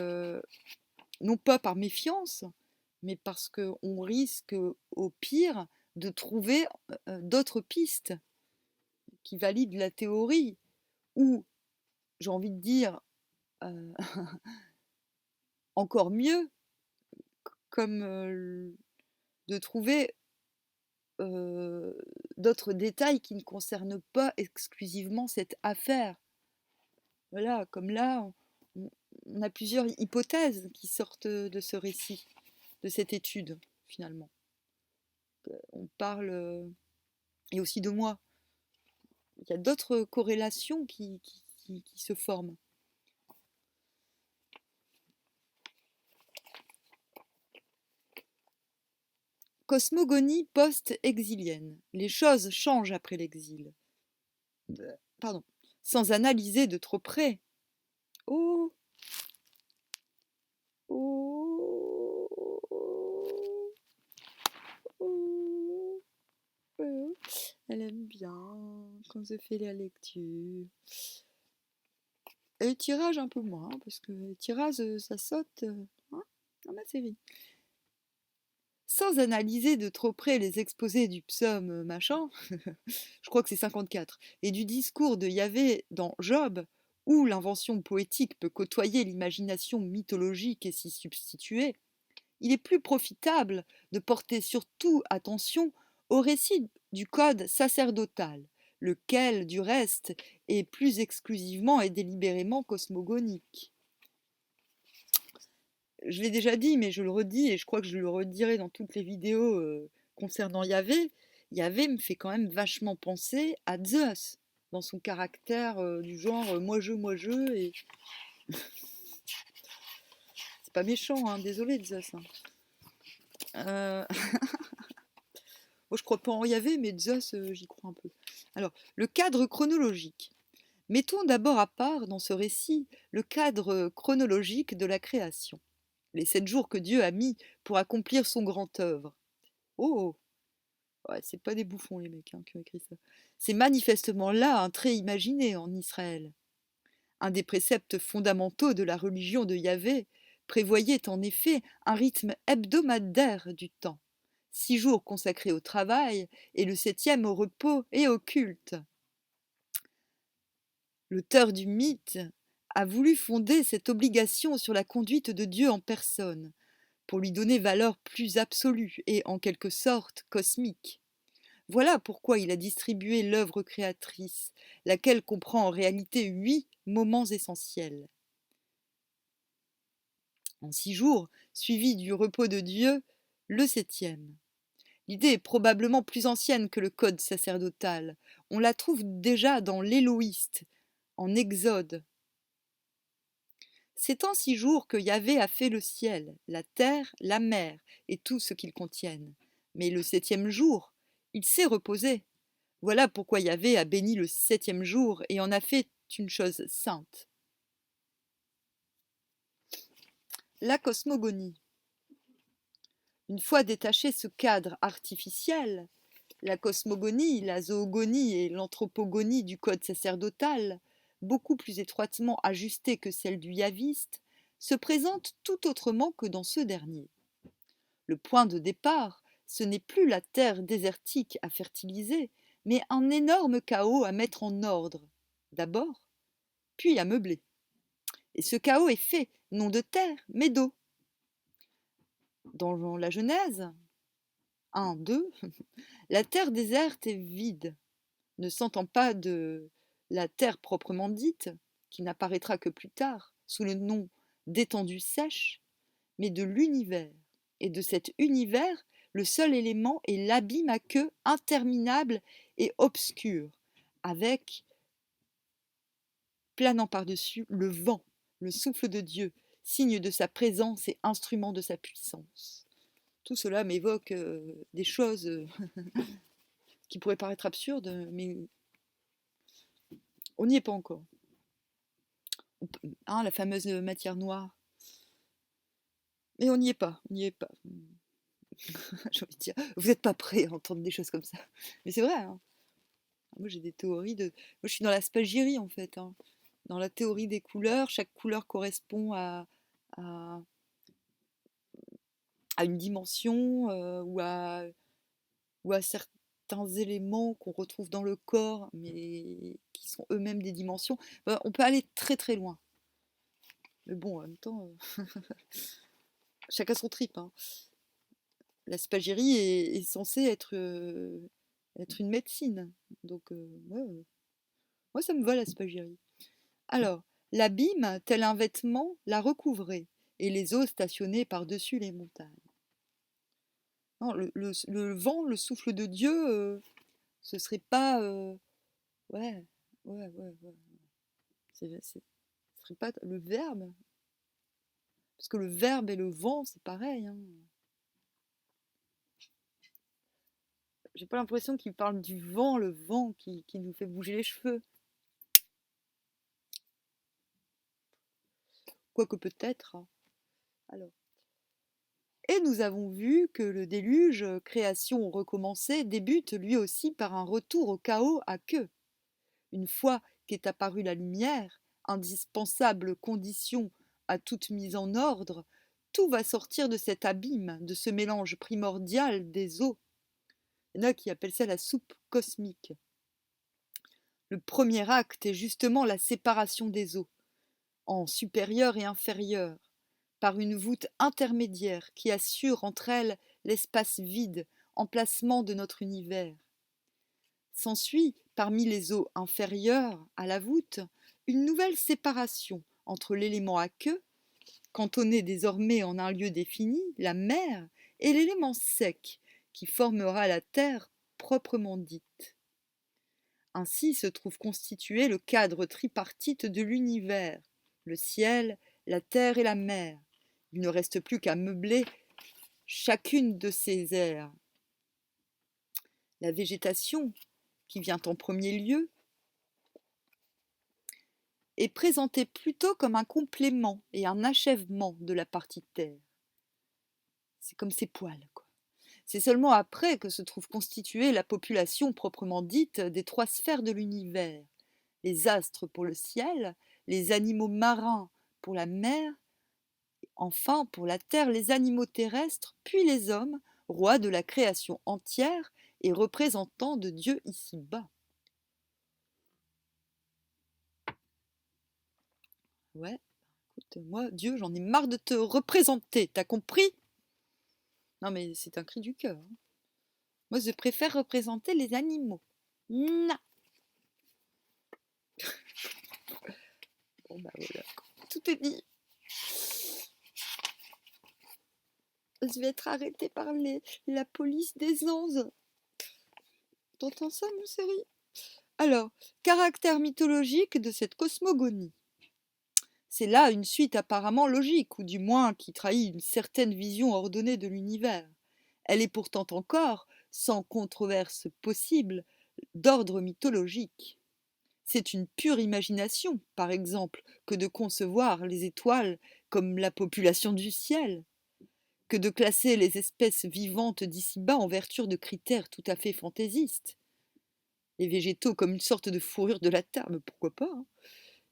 non pas par méfiance, mais parce qu'on risque, au pire, de trouver d'autres pistes qui valident la théorie, ou, j'ai envie de dire, euh, encore mieux, comme de trouver euh, d'autres détails qui ne concernent pas exclusivement cette affaire. Voilà, comme là, on, on a plusieurs hypothèses qui sortent de ce récit, de cette étude, finalement. On parle, et aussi de moi. Il y a d'autres corrélations qui se forment. Cosmogonie post-exilienne. Les choses changent après l'exil. Pardon. Sans analyser de trop près. Oh, oh, oh, oh. Elle aime bien quand je fais la lecture. Et le tirage un peu moins, parce que le tirage, ça saute hein, dans ma série. Sans analyser de trop près les exposés du psaume machin, je crois que c'est 54, et du discours de Yahvé dans Job, où l'invention poétique peut côtoyer l'imagination mythologique et s'y substituer, il est plus profitable de porter surtout attention au récit du code sacerdotal, lequel, du reste, est plus exclusivement et délibérément cosmogonique. Je l'ai déjà dit, mais je le redis, et je crois que je le redirai dans toutes les vidéos concernant Yahvé. Yahvé me fait quand même vachement penser à Zeus, dans son caractère du genre moi je, et c'est pas méchant, hein, désolé Zeus. Hein. Euh... Moi je crois pas en Yahvé, mais Zeus, j'y crois un peu. Alors, le cadre chronologique. Mettons d'abord à part dans ce récit le cadre chronologique de la création. Les 7 jours que Dieu a mis pour accomplir son grand œuvre. Oh, ouais, c'est pas des bouffons les mecs hein, qui ont écrit ça. C'est manifestement là un trait imaginé en Israël. Un des préceptes fondamentaux de la religion de Yahvé prévoyait en effet un rythme hebdomadaire du temps. 6 jours consacrés au travail et le 7e au repos et au culte. L'auteur du mythe a voulu fonder cette obligation sur la conduite de Dieu en personne, pour lui donner valeur plus absolue et en quelque sorte cosmique. Voilà pourquoi il a distribué l'œuvre créatrice, laquelle comprend en réalité 8 moments essentiels. En 6 jours, suivi du repos de Dieu, le 7e. L'idée est probablement plus ancienne que le code sacerdotal. On la trouve déjà dans l'Éloïste, en Exode. C'est en 6 jours que Yahvé a fait le ciel, la terre, la mer et tout ce qu'ils contiennent. Mais le 7e jour, il s'est reposé. Voilà pourquoi Yahvé a béni le 7e jour et en a fait une chose sainte. La cosmogonie. Une fois détaché ce cadre artificiel, la cosmogonie, la zoogonie et l'anthropogonie du code sacerdotal, beaucoup plus étroitement ajustée que celle du yaviste, se présente tout autrement que dans ce dernier. Le point de départ, ce n'est plus la terre désertique à fertiliser, mais un énorme chaos à mettre en ordre, d'abord, puis à meubler. Et ce chaos est fait, non de terre, mais d'eau. Dans la Genèse 1, 2, la terre déserte est vide, ne s'entend pas de la terre proprement dite, qui n'apparaîtra que plus tard, sous le nom d'étendue sèche, mais de l'univers. Et de cet univers, le seul élément est l'abîme à queue interminable et obscur, avec, planant par-dessus, le vent, le souffle de Dieu, signe de sa présence et instrument de sa puissance. Tout cela m'évoque des choses qui pourraient paraître absurdes, mais on n'y est pas encore. Hein, la fameuse matière noire. Mais on n'y est pas, on n'y est pas. J'ai envie de dire, vous n'êtes pas prêts à entendre des choses comme ça. Mais c'est vrai, hein. Moi j'ai des théories de. Moi je suis dans la spagyrie en fait, hein. Dans la théorie des couleurs, chaque couleur correspond à, à une dimension ou à certains éléments qu'on retrouve dans le corps, mais qui sont eux-mêmes des dimensions. On peut aller très très loin. Mais bon, en même temps, chacun son trip, hein. La spagyrie est censée être une médecine. Donc, moi, ça me va la spagyrie. Alors, l'abîme, tel un vêtement, l'a recouvré, et les eaux stationnaient par-dessus les montagnes. Non, le vent, le souffle de Dieu, ce serait pas. Ouais, ouais. Ce serait pas le verbe. Parce que le verbe et le vent, c'est pareil, hein. J'ai pas l'impression qu'il parle du vent, le vent qui nous fait bouger les cheveux. Quoique peut-être, hein. Alors. Et nous avons vu que le déluge, création recommencée, débute lui aussi par un retour au chaos à queue. Une fois qu'est apparue la lumière, indispensable condition à toute mise en ordre, tout va sortir de cet abîme, de ce mélange primordial des eaux. Il y en a qui appellent ça la soupe cosmique. Le premier acte est justement la séparation des eaux, en supérieur et inférieur, par une voûte intermédiaire qui assure entre elles l'espace vide, emplacement de notre univers. S'ensuit, parmi les eaux inférieures à la voûte, une nouvelle séparation entre l'élément aqueux, cantonné désormais en un lieu défini, la mer, et l'élément sec, qui formera la terre proprement dite. Ainsi se trouve constitué le cadre tripartite de l'univers, le ciel, la terre et la mer. Il ne reste plus qu'à meubler chacune de ces aires. La végétation, qui vient en premier lieu, est présentée plutôt comme un complément et un achèvement de la partie terre. C'est comme ses poils, quoi. C'est seulement après que se trouve constituée la population proprement dite des trois sphères de l'univers, les astres pour le ciel, les animaux marins pour la mer, enfin pour la terre les animaux terrestres, puis les hommes, rois de la création entière et représentants de Dieu ici-bas. Ouais, écoute, moi, Dieu, j'en ai marre de te représenter, t'as compris? Non mais c'est un cri du cœur, hein. Moi, je préfère représenter les animaux. Non. Bon bah voilà, tout est dit. Je vais être arrêtée par la police des anges. T'entends ça, mon chéri? Alors, caractère mythologique de cette cosmogonie. C'est là une suite apparemment logique, ou du moins qui trahit une certaine vision ordonnée de l'univers. Elle est pourtant encore, sans controverse possible, d'ordre mythologique. C'est une pure imagination, par exemple, que de concevoir les étoiles comme la population du ciel, que de classer les espèces vivantes d'ici-bas en vertu de critères tout à fait fantaisistes. Les végétaux comme une sorte de fourrure de la terre, mais pourquoi pas, hein.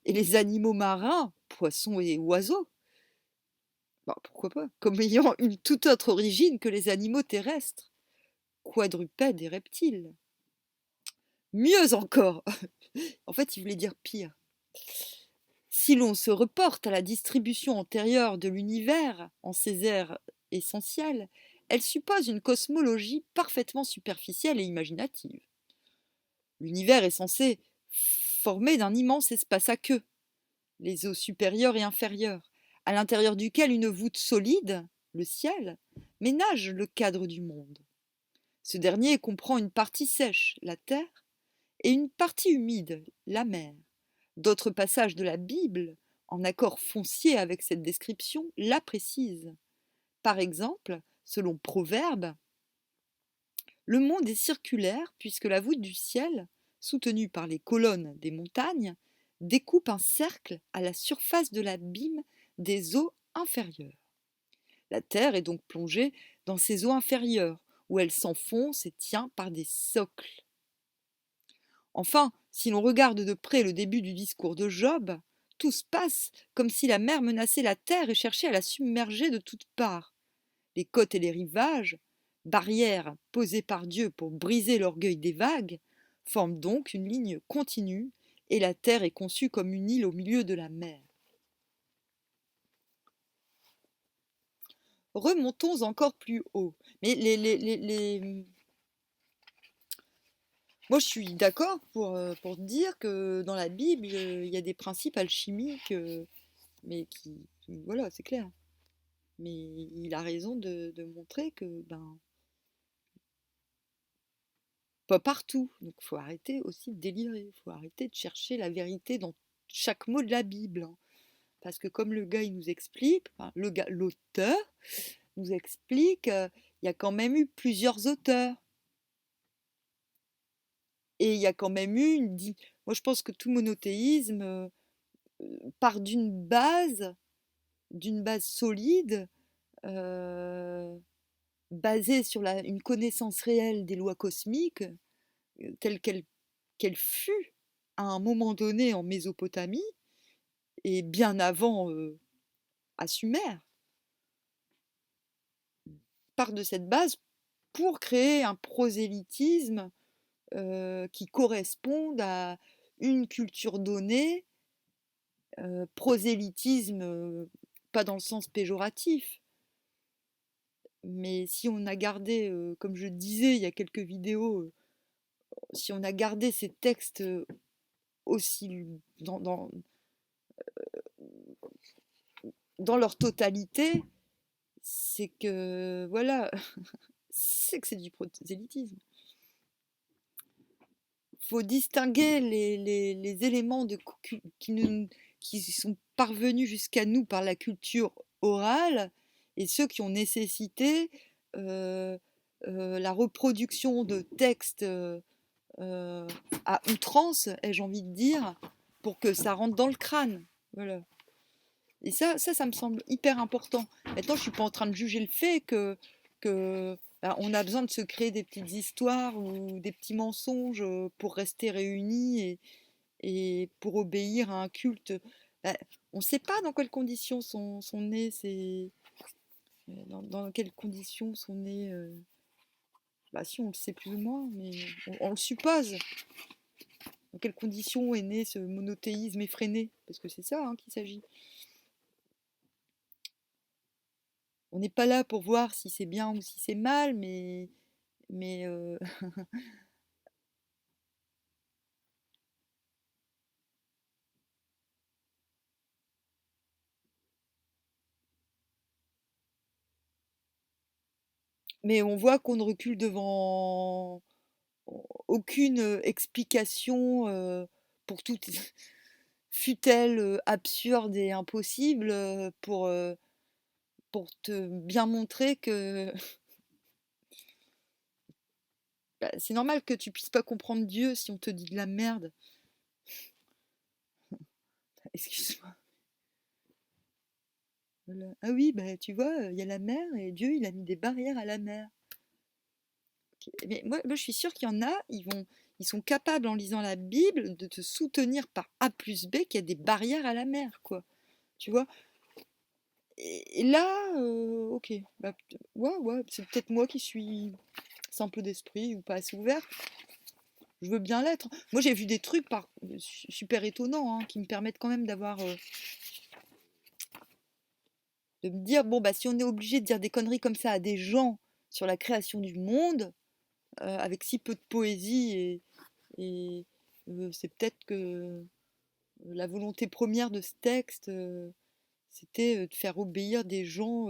Et les animaux marins, poissons et oiseaux, bah, pourquoi pas, comme ayant une toute autre origine que les animaux terrestres, quadrupèdes et reptiles. Mieux encore, en fait il voulait dire pire. Si l'on se reporte à la distribution antérieure de l'univers en ses aires essentielles, elle suppose une cosmologie parfaitement superficielle et imaginative. L'univers est censé former d'un immense espace aqueux, les eaux supérieures et inférieures, à l'intérieur duquel une voûte solide, le ciel, ménage le cadre du monde. Ce dernier comprend une partie sèche, la terre, et une partie humide, la mer. D'autres passages de la Bible, en accord foncier avec cette description, la précisent. Par exemple, selon Proverbe, le monde est circulaire puisque la voûte du ciel, soutenue par les colonnes des montagnes, découpe un cercle à la surface de l'abîme des eaux inférieures. La Terre est donc plongée dans ces eaux inférieures, où elle s'enfonce et tient par des socles. Enfin, si l'on regarde de près le début du discours de Job, tout se passe comme si la mer menaçait la terre et cherchait à la submerger de toutes parts. Les côtes et les rivages, barrières posées par Dieu pour briser l'orgueil des vagues, forment donc une ligne continue et la terre est conçue comme une île au milieu de la mer. Remontons encore plus haut. Mais moi, je suis d'accord pour dire que dans la Bible, il y a des principes alchimiques, mais voilà, c'est clair. Mais il a raison de montrer que, ben, pas partout. Donc, il faut arrêter aussi de délirer. Il faut arrêter de chercher la vérité dans chaque mot de la Bible, hein. Parce que comme le gars, il nous explique, enfin, l'auteur nous explique, il y a quand même eu plusieurs auteurs. Et il y a quand même eu moi, je pense que tout monothéisme part d'une base solide, euh, basée sur une connaissance réelle des lois cosmiques, telle qu'elle fut à un moment donné en Mésopotamie et bien avant à Sumer, part de cette base pour créer un prosélytisme qui corresponde à une culture donnée, prosélytisme, pas dans le sens péjoratif, mais si on a gardé, comme je disais il y a quelques vidéos, si on a gardé ces textes aussi dans leur totalité, c'est que, voilà, c'est que c'est du prosélytisme. Il faut distinguer les éléments qui sont parvenus jusqu'à nous par la culture orale et ceux qui ont nécessité euh, la reproduction de textes à outrance, ai-je envie de dire, pour que ça rentre dans le crâne. Voilà. Et ça me semble hyper important. Maintenant, je suis pas en train de juger le fait que bah, on a besoin de se créer des petites histoires ou des petits mensonges pour rester réunis et pour obéir à un culte. Bah, on ne sait pas dans quelles conditions sont nés dans quelles conditions sont nés. Bah si, on le sait plus ou moins, mais on le suppose. Dans quelles conditions est né ce monothéisme effréné? Parce que c'est ça hein, qu'il s'agit. On n'est pas là pour voir si c'est bien ou si c'est mal, mais, mais on voit qu'on ne recule devant aucune explication pour toute, fût-elle absurde et impossible, pour te bien montrer que bah, c'est normal que tu puisses pas comprendre Dieu si on te dit de la merde. Excuse-moi. Voilà. Ah oui, bah tu vois, il y a la mer et Dieu, il a mis des barrières à la mer. Mais moi, je suis sûre qu'il y en a, ils sont capables en lisant la Bible de te soutenir par A plus B qu'il y a des barrières à la mer, quoi. Tu vois? Et là, ok, bah, ouais, ouais, c'est peut-être moi qui suis simple d'esprit ou pas assez ouverte. Je veux bien l'être. Moi, j'ai vu des trucs super étonnants hein, qui me permettent quand même de me dire, bon, bah, si on est obligé de dire des conneries comme ça à des gens sur la création du monde, avec si peu de poésie et c'est peut-être que la volonté première de ce texte, c'était de faire obéir des gens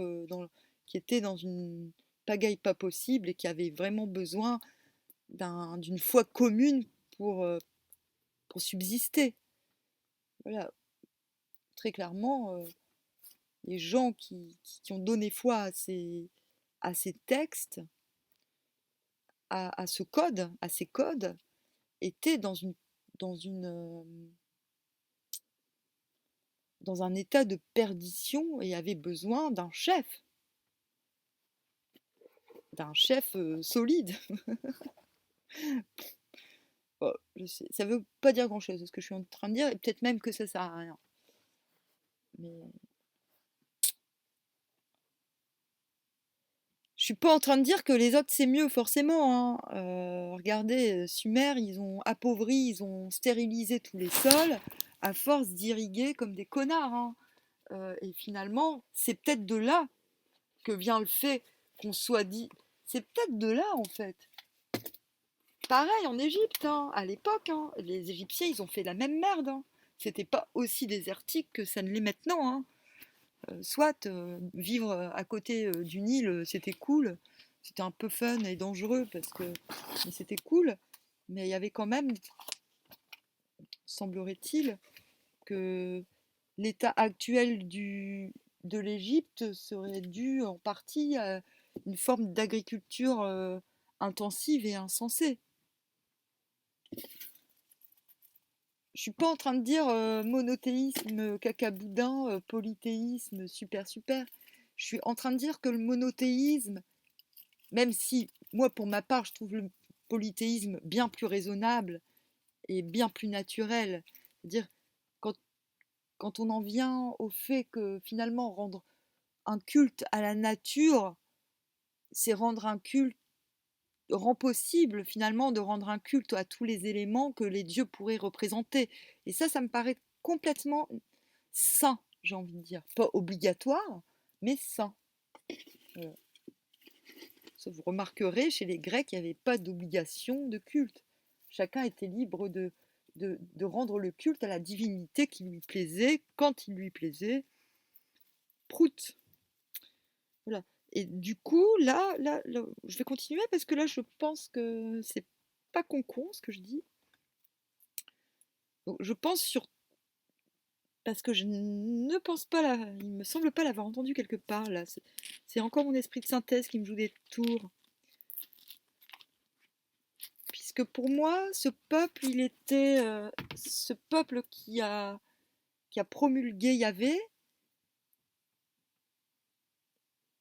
qui étaient dans une pagaille pas possible et qui avaient vraiment besoin d'une foi commune pour subsister. Voilà, très clairement, les gens qui ont donné foi à ces textes, à à ces codes, étaient dans une dans un état de perdition et avaient besoin d'un chef solide. Bon, je sais, ça veut pas dire grand-chose ce que je suis en train de dire, et peut-être même que ça sert à rien. Mais je suis pas en train de dire que les autres c'est mieux forcément, hein. Regardez, Sumer, ils ont appauvri, ils ont stérilisé tous les sols à force d'irriguer comme des connards, hein. Et finalement, c'est peut-être de là que vient le fait qu'on soit dit. C'est peut-être de là en fait. Pareil en Égypte, hein, à l'époque, hein, les Égyptiens ils ont fait la même merde, hein. C'était pas aussi désertique que ça ne l'est maintenant, hein. Soit vivre à côté du Nil, c'était cool, c'était un peu fun et dangereux parce que mais c'était cool, mais il y avait quand même, semblerait-il, que l'état actuel de l'Égypte serait dû en partie à une forme d'agriculture intensive et insensée. Je suis pas en train de dire monothéisme, caca-boudin, polythéisme, super super. Je suis en train de dire que le monothéisme, même si moi pour ma part je trouve le polythéisme bien plus raisonnable et bien plus naturel, c'est-à-dire quand, quand on en vient au fait que finalement rendre un culte à la nature, c'est rendre un culte, rend possible finalement de rendre un culte à tous les éléments que les dieux pourraient représenter. Et ça me paraît complètement sain, j'ai envie de dire. Pas obligatoire, mais sain. Euh, Ça, vous remarquerez, chez les Grecs, il n'y avait pas d'obligation de culte. Chacun était libre de rendre le culte à la divinité qui lui plaisait, quand il lui plaisait. Prout. Voilà. Et du coup, là, je vais continuer parce que là, je pense que c'est pas con ce que je dis. Donc, je pense sur parce que je ne pense pas là, il me semble pas l'avoir entendu quelque part là. C'est encore mon esprit de synthèse qui me joue des tours. Puisque pour moi, ce peuple, il était ce peuple qui a promulgué Yahvé,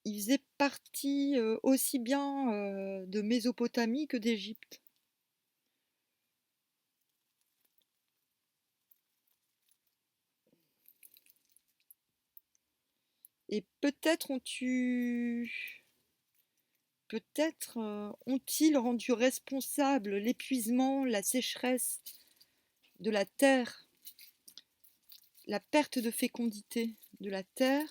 il faisait partie aussi bien de Mésopotamie que d'Égypte. Et peut-être ont-ils rendu responsable l'épuisement, la sécheresse de la terre, la perte de fécondité de la terre,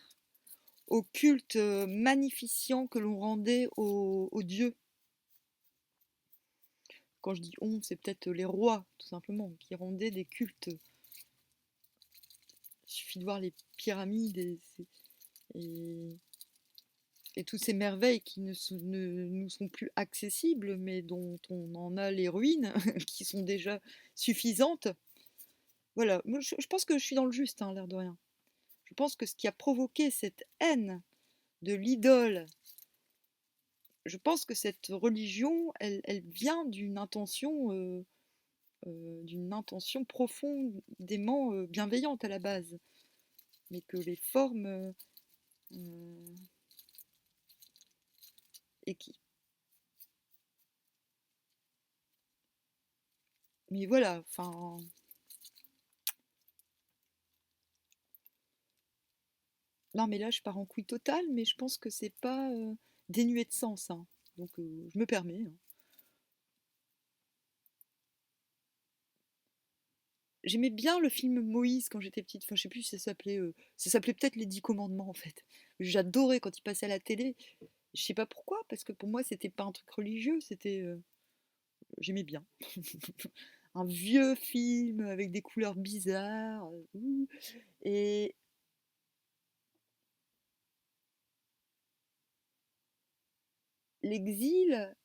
au culte magnificent que l'on rendait aux dieux. Quand je dis on, c'est peut-être les rois, tout simplement, qui rendaient des cultes. Il suffit de voir les pyramides et, et toutes ces merveilles qui ne nous sont plus accessibles, mais dont on en a les ruines, qui sont déjà suffisantes. Voilà, moi, je pense que je suis dans le juste, hein, l'air de rien. Je pense que ce qui a provoqué cette haine de l'idole, je pense que cette religion, elle vient d'une intention profondément bienveillante à la base, mais que les formes et qui. Mais voilà, enfin. Non, mais là, je pars en couille totale, mais je pense que c'est pas dénué de sens, hein. Donc, je me permets, hein. J'aimais bien le film Moïse quand j'étais petite. Enfin, je sais plus si ça s'appelait peut-être Les Dix Commandements en fait. J'adorais quand il passait à la télé. Je sais pas pourquoi, parce que pour moi, c'était pas un truc religieux, j'aimais bien. Un vieux film avec des couleurs bizarres. Et l'exil,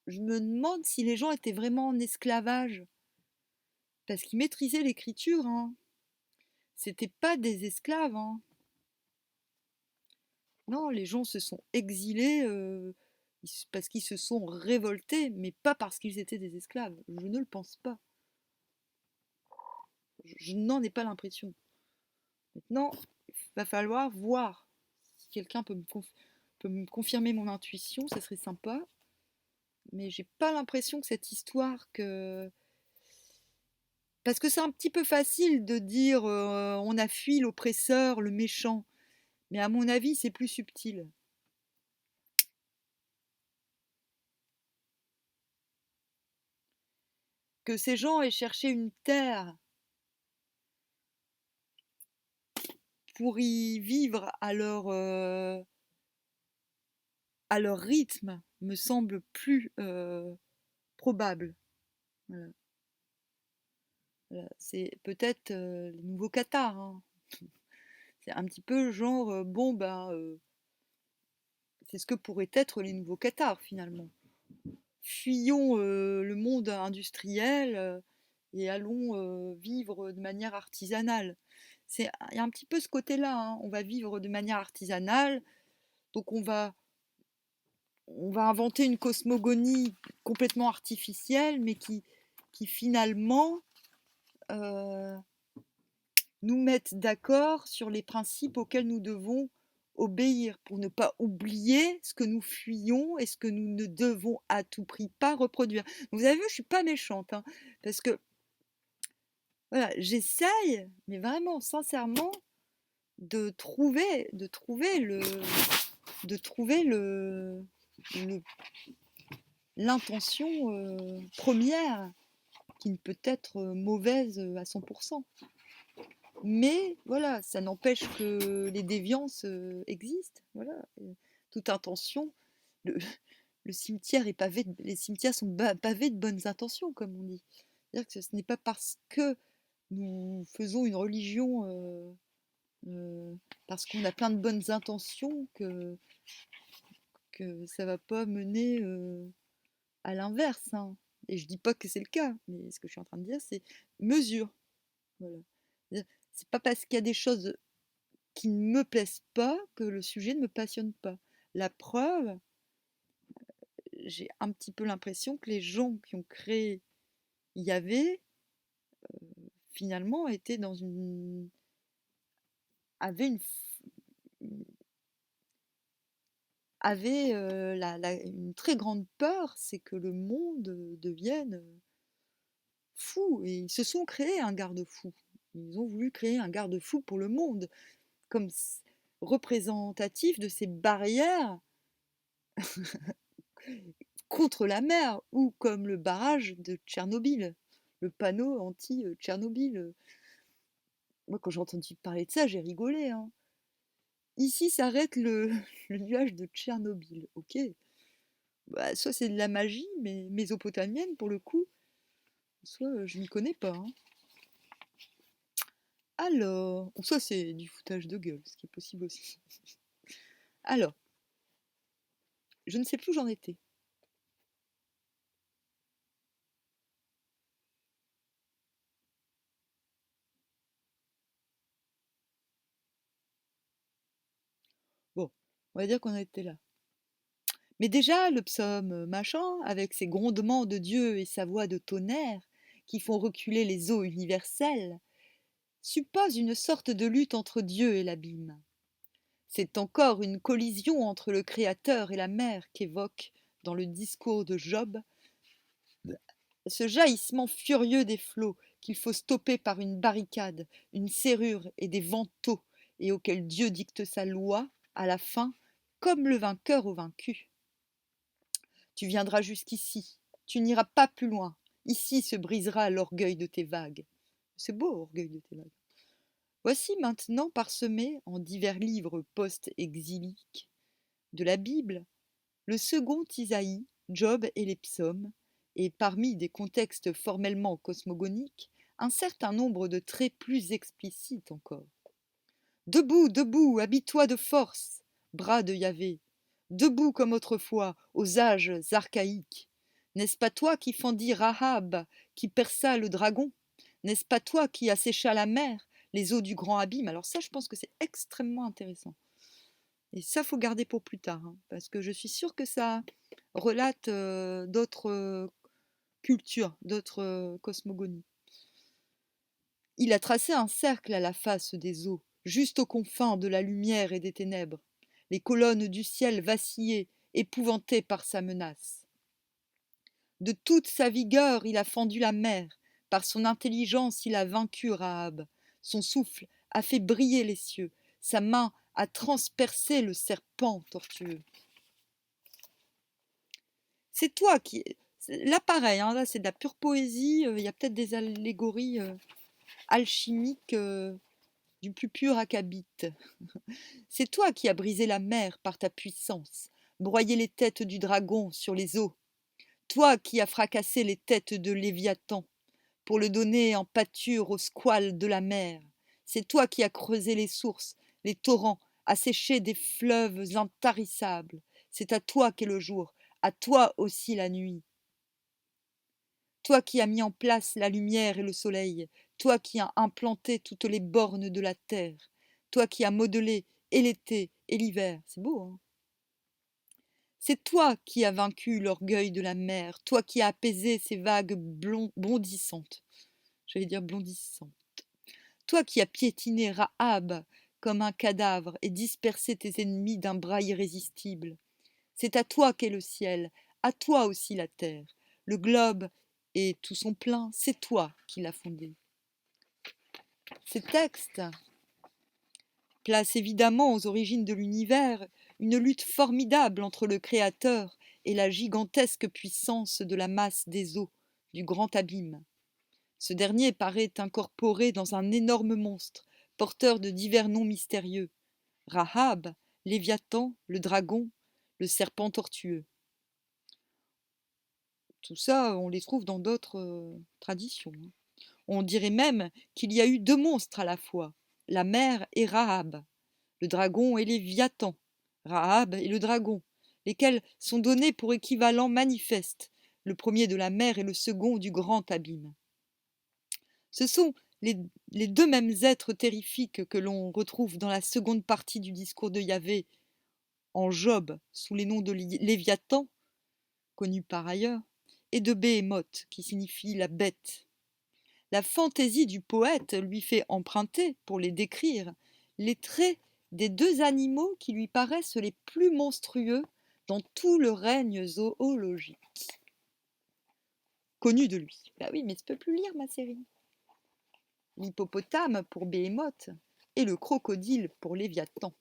je me demande si les gens étaient vraiment en esclavage. Parce qu'ils maîtrisaient l'écriture, hein. C'était pas des esclaves, hein. Non, les gens se sont exilés parce qu'ils se sont révoltés, mais pas parce qu'ils étaient des esclaves. Je ne le pense pas. Je n'en ai pas l'impression. Maintenant, il va falloir voir si quelqu'un peut me confirmer mon intuition, ça serait sympa. Mais j'ai pas l'impression que cette histoire que... Parce que c'est un petit peu facile de dire on a fui l'oppresseur, le méchant. Mais à mon avis, c'est plus subtil. Que ces gens aient cherché une terre pour y vivre à leur rythme me semble plus probable. Voilà. Voilà. C'est peut-être les nouveaux Qatars. Hein. C'est un petit peu genre, bon, ben, c'est ce que pourraient être les nouveaux Qatars finalement. Fuyons le monde industriel et allons vivre de manière artisanale. Il y a un petit peu ce côté-là. Hein. On va vivre de manière artisanale, donc on va inventer une cosmogonie complètement artificielle, mais qui finalement euh, nous mette d'accord sur les principes auxquels nous devons obéir pour ne pas oublier ce que nous fuyons et ce que nous ne devons à tout prix pas reproduire. Donc, vous avez vu, je suis pas méchante, hein, parce que voilà, j'essaye, mais vraiment sincèrement, de trouver le- l'intention première qui ne peut être mauvaise à 100%. Mais voilà, ça n'empêche que les déviances existent. Voilà. Toute intention. Le, le cimetière est pavé les cimetières sont pavés de bonnes intentions, comme on dit. C'est-à-dire que ce n'est pas parce que nous faisons une religion, parce qu'on a plein de bonnes intentions, que ça ne va pas mener à l'inverse. Hein. Et je dis pas que c'est le cas, mais ce que je suis en train de dire, c'est mesure. Voilà. C'est pas parce qu'il y a des choses qui ne me plaisent pas que le sujet ne me passionne pas. La preuve, j'ai un petit peu l'impression que les gens qui ont créé Yahvé, finalement, étaient dans une... avaient une très grande peur, c'est que le monde devienne fou. Et ils se sont créés un garde-fou. Ils ont voulu créer un garde-fou pour le monde, comme représentatif de ces barrières contre la mer, ou comme le barrage de Tchernobyl, le panneau anti-Tchernobyl. Moi, quand j'ai entendu parler de ça, j'ai rigolé. Hein. Ici s'arrête le nuage de Tchernobyl. Ok, bah, soit c'est de la magie, mais mésopotamienne pour le coup, soit je n'y connais pas. Hein. Alors, ou soit c'est du foutage de gueule, ce qui est possible aussi. Alors, je ne sais plus où j'en étais. Bon, on va dire qu'on en était là. Mais déjà, le psaume machin, avec ses grondements de Dieu et sa voix de tonnerre, qui font reculer les eaux universelles, suppose une sorte de lutte entre Dieu et l'abîme. C'est encore une collision entre le Créateur et la mer qu'évoque, dans le discours de Job, ce jaillissement furieux des flots qu'il faut stopper par une barricade, une serrure et des vantaux, et auquel Dieu dicte sa loi, à la fin, comme le vainqueur au vaincu. Tu viendras jusqu'ici, tu n'iras pas plus loin. Ici se brisera l'orgueil de tes vagues. C'est beau, orgueil de tes vagues. Voici maintenant parsemé en divers livres post-exiliques de la Bible, le second Isaïe, Job et les psaumes, et parmi des contextes formellement cosmogoniques, un certain nombre de traits plus explicites encore. Debout, debout, habille-toi de force, bras de Yahvé, debout comme autrefois, aux âges archaïques. N'est-ce pas toi qui fendis Rahab, qui perça le dragon? N'est-ce pas toi qui assécha la mer, les eaux du grand abîme? Alors ça, je pense que c'est extrêmement intéressant. Et ça, faut garder pour plus tard, hein, parce que je suis sûre que ça relate d'autres cultures, d'autres cosmogonies. Il a tracé un cercle à la face des eaux, juste aux confins de la lumière et des ténèbres. Les colonnes du ciel vacillaient, épouvantées par sa menace. De toute sa vigueur, il a fendu la mer. Par son intelligence, il a vaincu Rahab. Son souffle a fait briller les cieux. Sa main a transpercé le serpent tortueux. C'est toi qui... Là, pareil, hein, là, c'est de la pure poésie. Il y a peut-être des allégories alchimiques du plus pur acabit. C'est toi qui as brisé la mer par ta puissance, broyé les têtes du dragon sur les eaux. Toi qui as fracassé les têtes de Léviathan pour le donner en pâture aux squales de la mer. C'est toi qui as creusé les sources, les torrents, asséché des fleuves intarissables. C'est à toi qu'est le jour, à toi aussi la nuit. Toi qui as mis en place la lumière et le soleil, toi qui as implanté toutes les bornes de la terre, toi qui as modelé et l'été et l'hiver. C'est beau, hein? C'est toi qui as vaincu l'orgueil de la mer, toi qui as apaisé ces vagues bondissantes. J'allais dire blondissantes. Toi qui as piétiné Rahab comme un cadavre et dispersé tes ennemis d'un bras irrésistible. C'est à toi qu'est le ciel, à toi aussi la terre. Le globe et tout son plein, c'est toi qui l'as fondé. Ces textes placent évidemment aux origines de l'univers une lutte formidable entre le Créateur et la gigantesque puissance de la masse des eaux, du grand abîme. Ce dernier paraît incorporé dans un énorme monstre, porteur de divers noms mystérieux. Rahab, Léviathan, le dragon, le serpent tortueux. Tout ça, on les trouve dans d'autres traditions. On dirait même qu'il y a eu deux monstres à la fois, la mer et Rahab, le dragon et Léviathan, Rahab et le dragon, lesquels sont donnés pour équivalents manifestes, le premier de la mer et le second du grand abîme. Ce sont les deux mêmes êtres terrifiques que l'on retrouve dans la seconde partie du discours de Yahvé en Job sous les noms de Léviathan, connu par ailleurs, et de Béhémoth, qui signifie la bête. La fantaisie du poète lui fait emprunter, pour les décrire, les traits des deux animaux qui lui paraissent les plus monstrueux dans tout le règne zoologique. Connu de lui. Bah oui, mais je peux plus lire ma série. L'hippopotame pour Béhémoth et le crocodile pour Léviathan.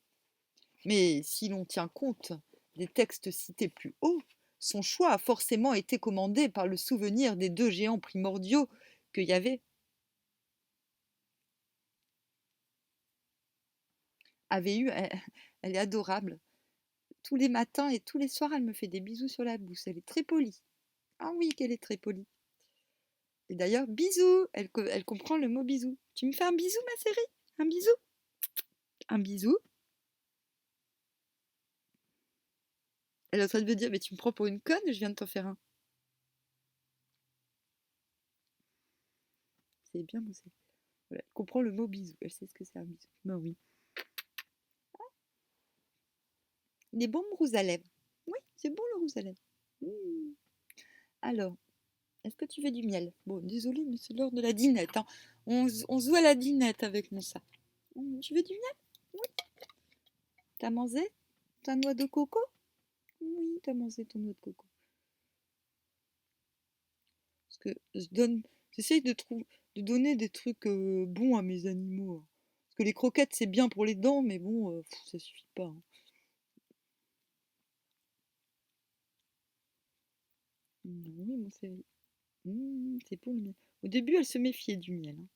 Mais si l'on tient compte des textes cités plus haut, son choix a forcément été commandé par le souvenir des deux géants primordiaux que Yahvé avait eu. Elle est adorable. Tous les matins et tous les soirs, elle me fait des bisous sur la bouche. Elle est très polie. Ah oui, qu'elle est très polie. Et d'ailleurs, bisous, elle comprend le mot bisou. Tu me fais un bisou, ma chérie? Un bisou? Un bisou? Elle est en train de me dire, mais tu me prends pour une conne, je viens de t'en faire un. C'est bien, moi, c'est... Voilà, elle comprend le mot bisou, elle sait ce que c'est un bisou. Ben oui. Il est bon, mon rouge à lèvres. Oui, c'est bon le rouge à lèvres. Mmh. Alors, est-ce que tu veux du miel? Bon, désolée, mais c'est l'heure de la dînette, hein. On joue à la dînette avec mon chat. Tu veux du miel? Oui. T'as mangé ta noix de coco? Oui, t'as mangé ton noix de coco. Parce que j'essaye de donner des trucs bons à mes animaux, hein. Parce que les croquettes, c'est bien pour les dents, mais bon, ça suffit pas, hein. Oui, mon chéri. C'est bon le miel. Au début, elle se méfiait du miel, hein.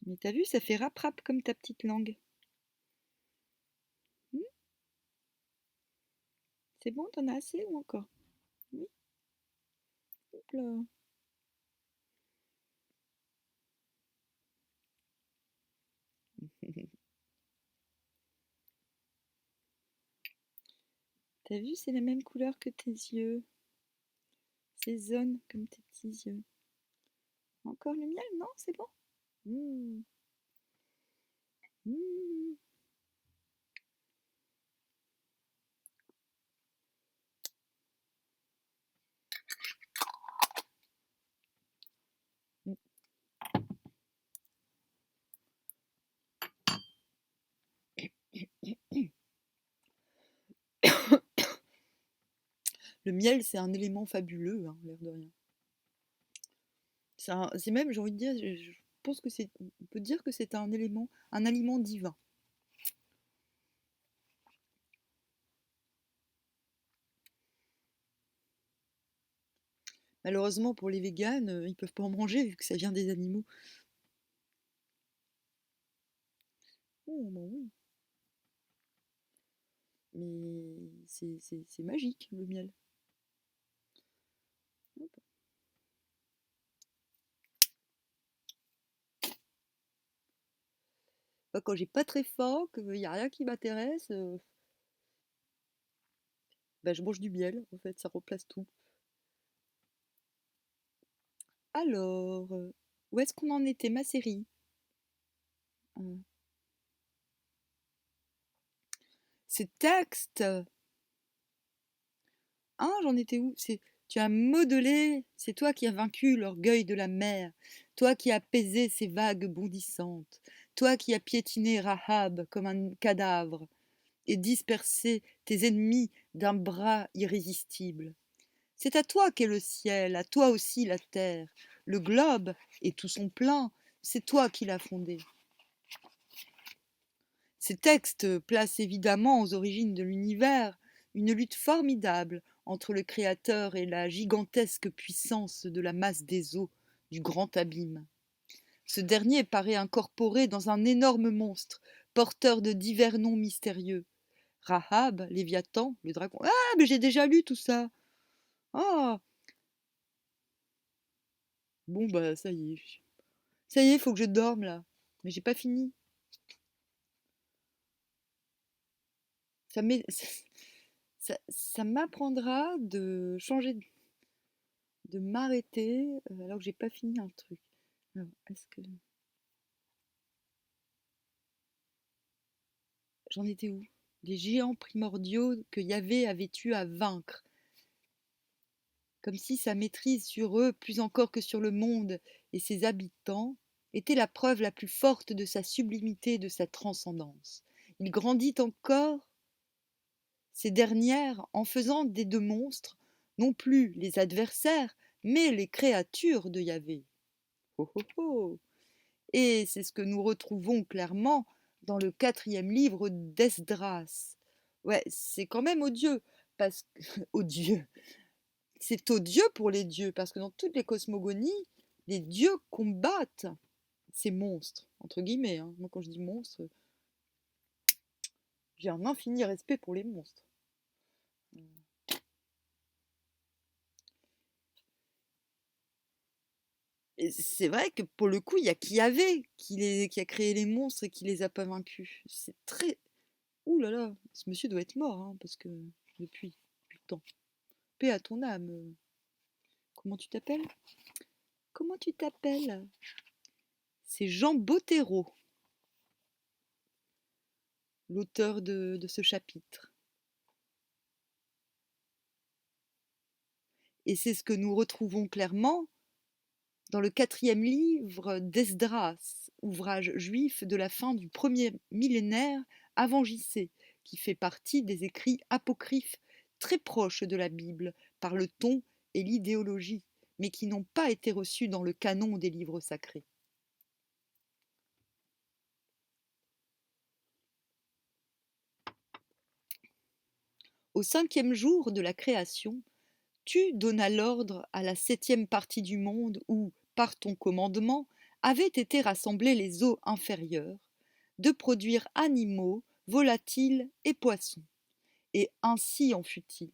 Mais t'as vu, ça fait rap-rap comme ta petite langue. Hmm, c'est bon, t'en as assez ou encore? Oui, hop là. T'as vu, c'est la même couleur que tes yeux. C'est jaune comme tes petits yeux. Encore le miel? Non, c'est bon. Mmh, mmh. Le miel, c'est un élément fabuleux, hein, l'air de rien. C'est même, j'ai envie de dire, je pense que on peut dire que c'est un élément, un aliment divin. Malheureusement pour les véganes, ils peuvent pas en manger vu que ça vient des animaux. Oh, bah oui. Mais c'est magique le miel. Bah, quand j'ai pas très faim, qu'il y a rien qui m'intéresse, bah, je mange du miel, en fait, ça remplace tout. Alors, où est-ce qu'on en était, ma série? Euh, Ce texte, ah, j'en étais où? Tu as modelé, c'est toi qui as vaincu l'orgueil de la mer, toi qui as apaisé ces vagues bondissantes, toi qui as piétiné Rahab comme un cadavre et dispersé tes ennemis d'un bras irrésistible. C'est à toi qu'est le ciel, à toi aussi la terre, le globe et tout son plein, c'est toi qui l'as fondé. Ces textes placent évidemment aux origines de l'univers une lutte formidable entre le Créateur et la gigantesque puissance de la masse des eaux du grand abîme. Ce dernier paraît incorporé dans un énorme monstre, porteur de divers noms mystérieux. Rahab, Léviathan, le dragon. Ah, mais j'ai déjà lu tout ça. Ah, bon bah ça y est. Ça y est, faut que je dorme là. Mais j'ai pas fini. Ça m'est- ça m'apprendra de changer de m'arrêter alors que j'ai pas fini un truc. Alors, est-ce que j'en étais où? Des géants primordiaux que Yahvé avait eu à vaincre, comme si sa maîtrise sur eux, plus encore que sur le monde et ses habitants, était la preuve la plus forte de sa sublimité et de sa transcendance. Il grandit encore ces dernières en faisant des deux monstres, non plus les adversaires, mais les créatures de Yahvé. Oh, oh, oh. Et c'est ce que nous retrouvons clairement dans le quatrième livre d'Esdras. Ouais, c'est quand même odieux, parce que odieux. C'est odieux pour les dieux, parce que dans toutes les cosmogonies, les dieux combattent ces monstres, entre guillemets. Hein. Moi, quand je dis monstres, j'ai un infini respect pour les monstres. Et c'est vrai que pour le coup, il y a Kiavé qui a créé les monstres et qui les a pas vaincus. C'est très. Ouh là là, ce monsieur doit être mort, hein, parce que depuis le temps. Paix à ton âme. Comment tu t'appelles? Comment tu t'appelles? C'est Jean Bottero, l'auteur de ce chapitre. Et c'est ce que nous retrouvons clairement dans le quatrième livre d'Esdras, ouvrage juif de la fin du premier millénaire avant JC, qui fait partie des écrits apocryphes très proches de la Bible par le ton et l'idéologie, mais qui n'ont pas été reçus dans le canon des livres sacrés. Au cinquième jour de la création, tu donnas l'ordre à la septième partie du monde où, par ton commandement, avaient été rassemblées les eaux inférieures, de produire animaux, volatiles et poissons. Et ainsi en fut-il.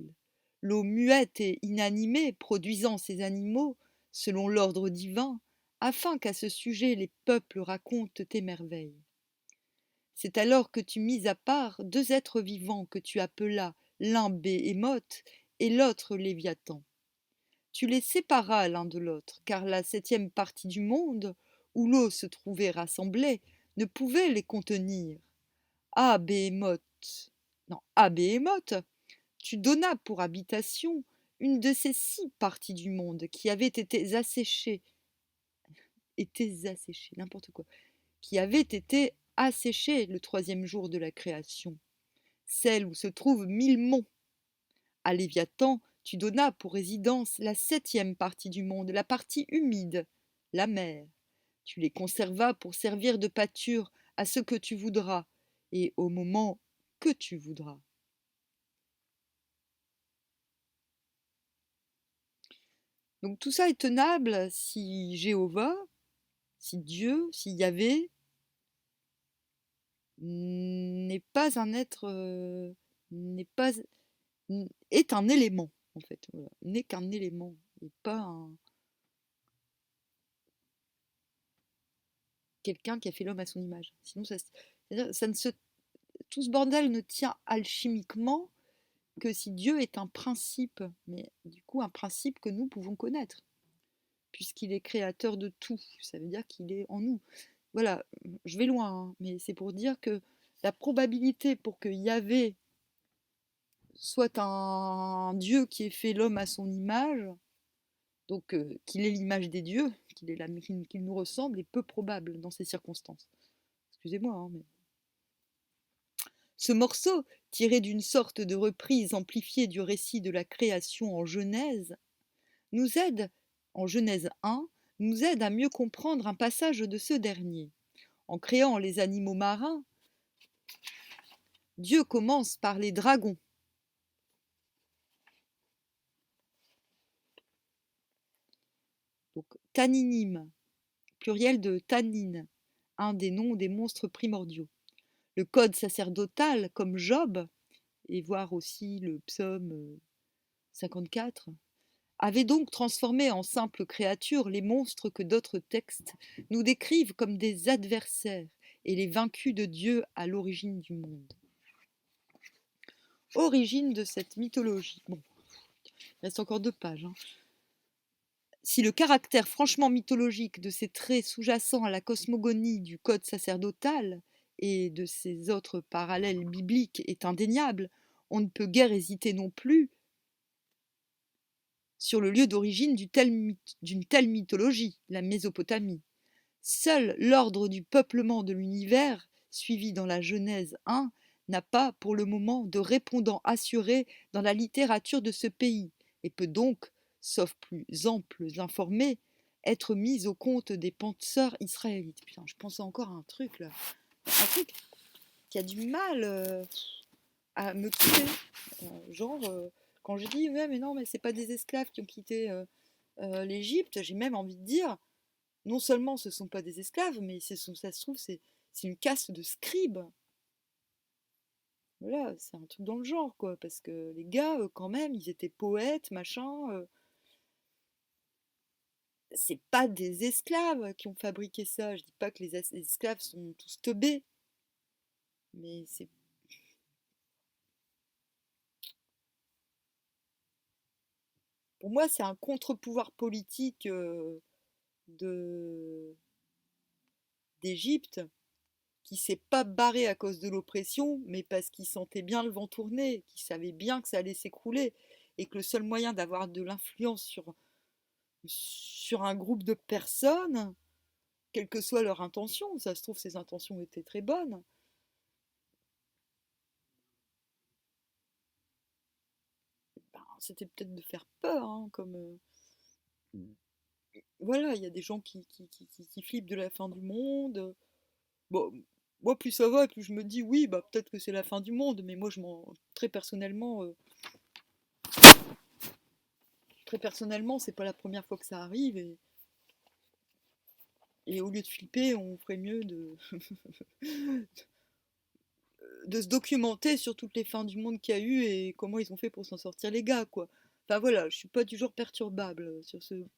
L'eau muette et inanimée produisant ces animaux, selon l'ordre divin, afin qu'à ce sujet les peuples racontent tes merveilles. C'est alors que tu mis à part deux êtres vivants que tu appelas l'un Béhémoth et l'autre Léviathan. Tu les séparas l'un de l'autre, car la septième partie du monde, où l'eau se trouvait rassemblée, ne pouvait les contenir. Ah, Béhémoth, non, à Béhémoth, tu donnas pour habitation une de ces six parties du monde qui avaient été asséchées, n'importe quoi, qui avaient été asséchées le troisième jour de la création, celle où se trouvent 1000 monts. À Léviathan, tu donnas pour résidence la 7e partie du monde, la partie humide, la mer. Tu les conservas pour servir de pâture à ce que tu voudras, et au moment que tu voudras. Donc tout ça est tenable si Jéhovah, si Dieu, si Yahvé n'est pas un être, n'est pas, est un élément en fait, voilà. N'est qu'un élément et pas quelqu'un qui a fait l'homme à son image. Sinon ça ne se, tout ce bordel ne tient alchimiquement que si Dieu est un principe, mais du coup un principe que nous pouvons connaître, puisqu'il est créateur de tout. Ça veut dire qu'il est en nous. Voilà, je vais loin, hein, mais c'est pour dire que la probabilité pour que Yahvé soit un Dieu qui ait fait l'homme à son image, donc qu'il ait l'image des dieux, qu'il nous ressemble, est peu probable dans ces circonstances. Excusez-moi, hein, mais... Ce morceau, tiré d'une sorte de reprise amplifiée du récit de la création en Genèse, nous aide, en Genèse 1, nous aide à mieux comprendre un passage de ce dernier. En créant les animaux marins, Dieu commence par les dragons. Donc, Taninim, pluriel de Tannin, un des noms des monstres primordiaux. Le code sacerdotal, comme Job, et voir aussi le psaume 54, avait donc transformé en simples créatures les monstres que d'autres textes nous décrivent comme des adversaires et les vaincus de Dieu à l'origine du monde. Origine de cette mythologie. Bon, il reste encore 2 pages. Hein. Si le caractère franchement mythologique de ces traits sous-jacents à la cosmogonie du code sacerdotal et de ces autres parallèles bibliques est indéniable, on ne peut guère hésiter non plus sur le lieu d'origine d'une telle mythologie, la Mésopotamie. Seul l'ordre du peuplement de l'univers, suivi dans la Genèse 1, n'a pas pour le moment de répondant assuré dans la littérature de ce pays, et peut donc, sauf plus amples informés, être mis au compte des penseurs israélites. Putain, je pensais encore à un truc là. Un truc qui a du mal à me quitter. Genre, quand je dis, ouais, mais non, mais c'est pas des esclaves qui ont quitté l'Égypte, j'ai même envie de dire, non seulement ce ne sont pas des esclaves, mais ça se trouve, c'est une caste de scribes. Voilà, c'est un truc dans le genre, quoi, parce que les gars, quand même, ils étaient poètes, machin. C'est pas des esclaves qui ont fabriqué ça. Je dis pas que les esclaves sont tous teubés, mais c'est... Pour moi, c'est un contre-pouvoir politique de d'Égypte qui s'est pas barré à cause de l'oppression, mais parce qu'il sentait bien le vent tourner, qu'il savait bien que ça allait s'écrouler, et que le seul moyen d'avoir de l'influence sur un groupe de personnes, quelle que soit leur intention, ça se trouve ses intentions étaient très bonnes, ben, c'était peut-être de faire peur, hein, comme... voilà, il y a des gens qui flippent de la fin du monde. Bon, moi, plus ça va, plus je me dis, oui, bah peut-être que c'est la fin du monde, mais moi, très personnellement, c'est pas la première fois que ça arrive, et au lieu de flipper, on ferait mieux de se documenter sur toutes les fins du monde qu'il y a eu et comment ils ont fait pour s'en sortir les gars, quoi. Enfin voilà, je suis pas du genre perturbable sur ces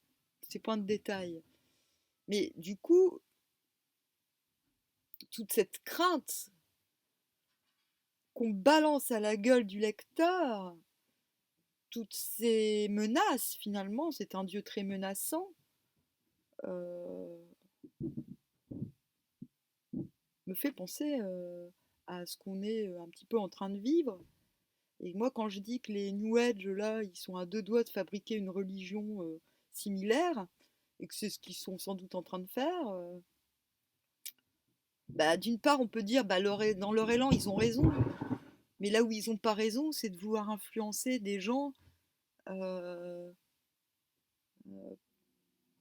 points de détail. Mais du coup, toute cette crainte qu'on balance à la gueule du lecteur, toutes ces menaces, finalement, c'est un dieu très menaçant, euh, me fait penser à ce qu'on est un petit peu en train de vivre. Et moi, quand je dis que les New Age, là, ils sont à 2 doigts de fabriquer une religion similaire, et que c'est ce qu'ils sont sans doute en train de faire, bah, d'une part, on peut dire, bah, dans leur élan, ils ont raison, mais là où ils n'ont pas raison, c'est de vouloir influencer des gens Euh, euh,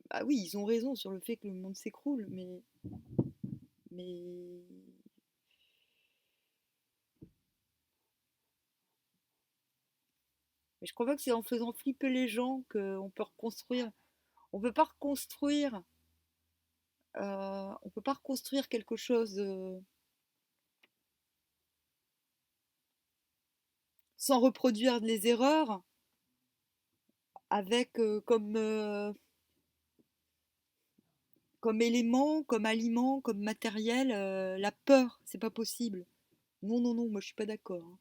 ah oui, ils ont raison sur le fait que le monde s'écroule, mais, mais je crois pas que c'est en faisant flipper les gens qu'on peut reconstruire. On peut pas reconstruire. On peut pas reconstruire quelque chose sans reproduire les erreurs avec comme élément, comme aliment, comme matériel, la peur. C'est pas possible. Non, non, non, moi je suis pas d'accord, hein.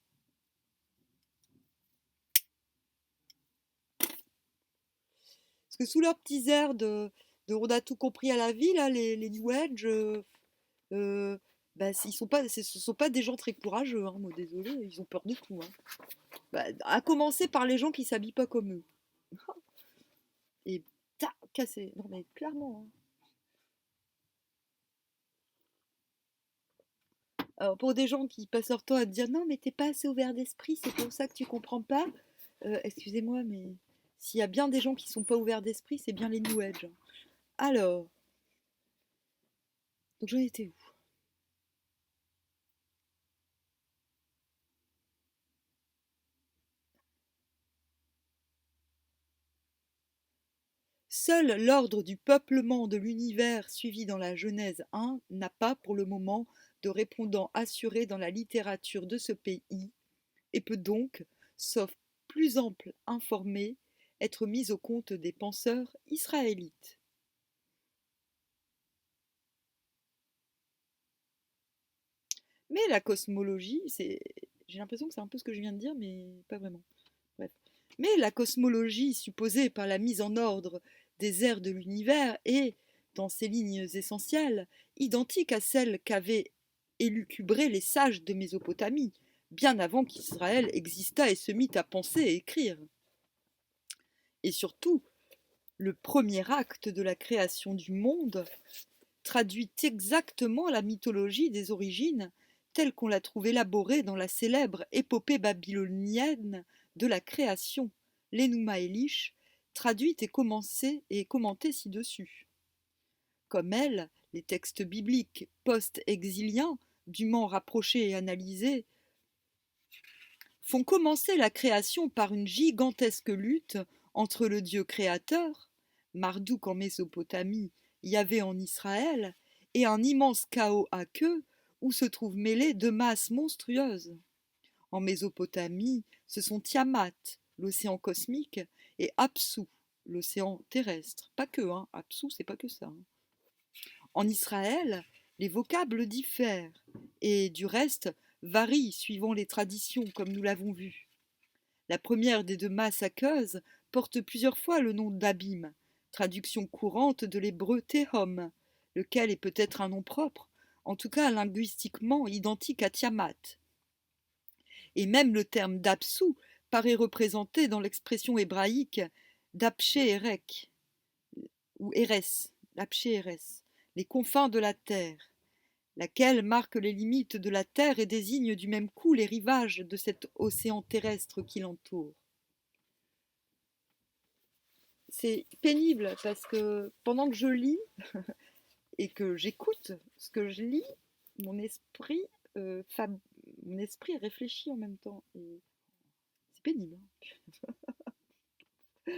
Parce que sous leur petit air de on a tout compris à la vie, là, les New Age, euh, bah, ils sont pas, ce sont pas des gens très courageux, hein, moi désolé, ils ont peur de tout, hein. Bah, à commencer par les gens qui s'habillent pas comme eux. Et tac, cassé. Non mais clairement, hein. Alors, pour des gens qui passent leur temps à te dire non mais t'es pas assez ouvert d'esprit, c'est pour ça que tu comprends pas. Excusez-moi, mais s'il y a bien des gens qui sont pas ouverts d'esprit, c'est bien les New Age, hein. Alors, donc j'en étais où? Seul l'ordre du peuplement de l'univers suivi dans la Genèse 1 n'a pas pour le moment de répondant assuré dans la littérature de ce pays et peut donc, sauf plus ample informé, être mis au compte des penseurs israélites. Mais la cosmologie, j'ai l'impression que c'est un peu ce que je viens de dire, mais pas vraiment. Bref. Mais la cosmologie supposée par la mise en ordre des ères de l'univers est, dans ses lignes essentielles, identique à celle qu'avaient élucubrée les sages de Mésopotamie, bien avant qu'Israël existât et se mit à penser et écrire. Et surtout, le premier acte de la création du monde traduit exactement la mythologie des origines telle qu'on l'a trouve élaborée dans la célèbre épopée babylonienne de la création, l'Enuma Elish, traduite et commentée ci-dessus. Comme elle, les textes bibliques post-exiliens, dûment rapprochés et analysés, font commencer la création par une gigantesque lutte entre le Dieu créateur, Marduk en Mésopotamie, Yahvé en Israël, et un immense chaos aqueux où se trouvent mêlées deux masses monstrueuses. En Mésopotamie, ce sont Tiamat, l'océan cosmique, et Apsu, l'océan terrestre. Pas que, hein, Apsu, c'est pas que ça, hein. En Israël, les vocables diffèrent, et du reste varient suivant les traditions, comme nous l'avons vu. La première des deux masses aqueuses porte plusieurs fois le nom d'Abîme, traduction courante de l'hébreu Tehom, lequel est peut-être un nom propre, en tout cas linguistiquement identique à Tiamat. Et même le terme d'Apsu paraît représenté dans l'expression hébraïque d'Apché Erek, ou Eres, l'Apché Eres, les confins de la terre, laquelle marque les limites de la terre et désigne du même coup les rivages de cet océan terrestre qui l'entoure. C'est pénible parce que pendant que je lis et que j'écoute ce que je lis, mon esprit, euh, fab... mon esprit réfléchit en même temps. Et c'est pénible, hein.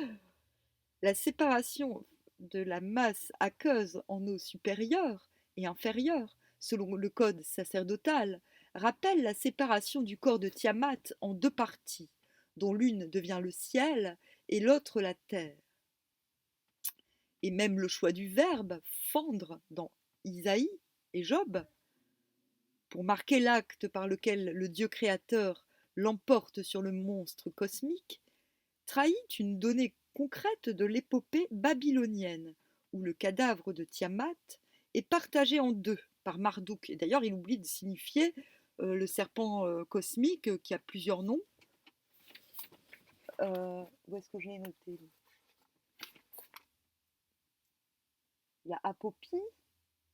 La séparation de la masse aqueuse en eau supérieure et inférieure, selon le code sacerdotal, rappelle la séparation du corps de Tiamat en deux parties, dont l'une devient le ciel et l'autre la terre. Et même le choix du verbe fendre dans Isaïe et Job, pour marquer l'acte par lequel le Dieu créateur l'emporte sur le monstre cosmique, trahit une donnée concrète de l'épopée babylonienne, où le cadavre de Tiamat est partagé en deux par Marduk. Et d'ailleurs, il oublie de signifier le serpent cosmique qui a plusieurs noms. Où est-ce que je l'ai noté? Il y a Apopie,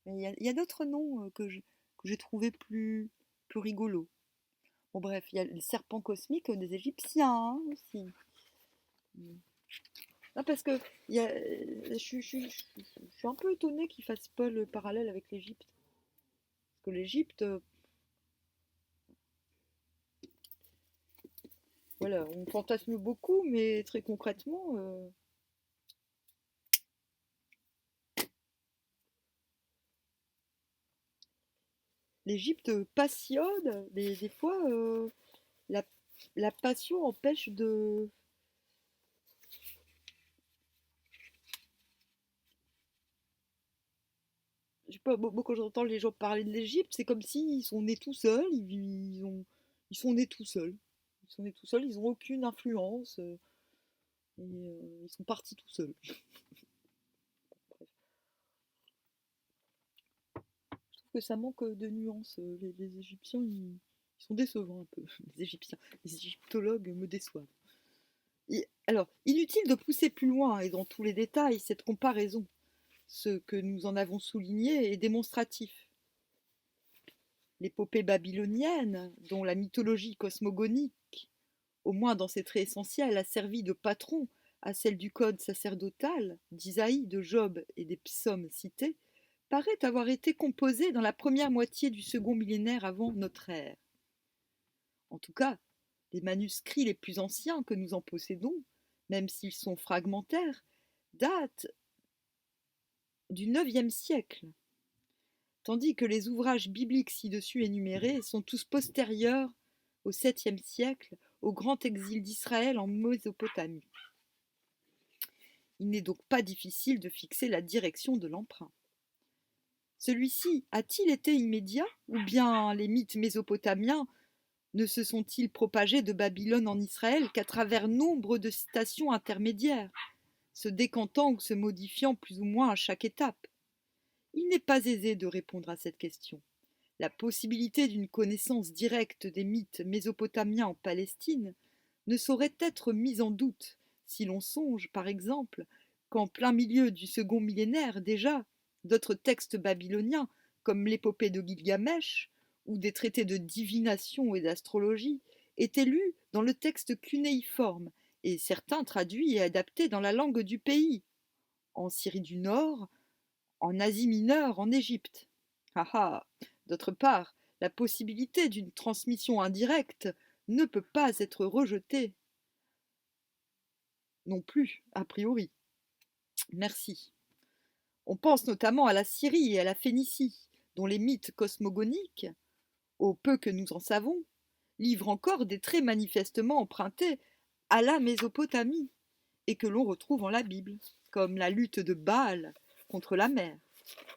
mais il y a d'autres noms que j'ai trouvé plus rigolos. Bon bref, il y a le serpent cosmique des Égyptiens, hein, aussi. Non, parce que je suis un peu étonnée qu'ils fassent pas le parallèle avec l'Égypte. Parce que l'Égypte, voilà, on fantasme beaucoup, mais très concrètement, l'Égypte passionne, mais des fois, la, la passion empêche de. Je sais pas, moi, quand j'entends les gens parler de l'Égypte, c'est comme s'ils sont nés tout seuls, ils sont nés tout seuls. Ils sont nés tout seuls, ils n'ont aucune influence, et ils sont partis tout seuls. Bref. Je trouve que ça manque de nuances. Les Égyptiens, ils sont décevants un peu. Les Égyptiens, les égyptologues me déçoivent. Alors, inutile de pousser plus loin et dans tous les détails cette comparaison. Ce que nous en avons souligné est démonstratif. L'épopée babylonienne, dont la mythologie cosmogonique, au moins dans ses traits essentiels, a servi de patron à celle du code sacerdotal, d'Isaïe, de Job et des psaumes cités, paraît avoir été composée dans la première moitié du second millénaire avant notre ère. En tout cas, les manuscrits les plus anciens que nous en possédons, même s'ils sont fragmentaires, datent du IXe siècle, tandis que les ouvrages bibliques ci-dessus énumérés sont tous postérieurs au VIIe siècle, au grand exil d'Israël en Mésopotamie. Il n'est donc pas difficile de fixer la direction de l'emprunt. Celui-ci a-t-il été immédiat, ou bien les mythes mésopotamiens ne se sont-ils propagés de Babylone en Israël qu'à travers nombre de stations intermédiaires, se décantant ou se modifiant plus ou moins à chaque étape? Il n'est pas aisé de répondre à cette question. La possibilité d'une connaissance directe des mythes mésopotamiens en Palestine ne saurait être mise en doute si l'on songe, par exemple, qu'en plein milieu du second millénaire déjà, d'autres textes babyloniens, comme l'épopée de Gilgamesh ou des traités de divination et d'astrologie, étaient lus dans le texte cunéiforme et certains traduits et adaptés dans la langue du pays, en Syrie du Nord, en Asie mineure, en Égypte. Ah ah. D'autre part, la possibilité d'une transmission indirecte ne peut pas être rejetée non plus, a priori. Merci. On pense notamment à la Syrie et à la Phénicie, dont les mythes cosmogoniques, au peu que nous en savons, livrent encore des traits manifestement empruntés à la Mésopotamie, et que l'on retrouve en la Bible, comme la lutte de Baal contre la mer,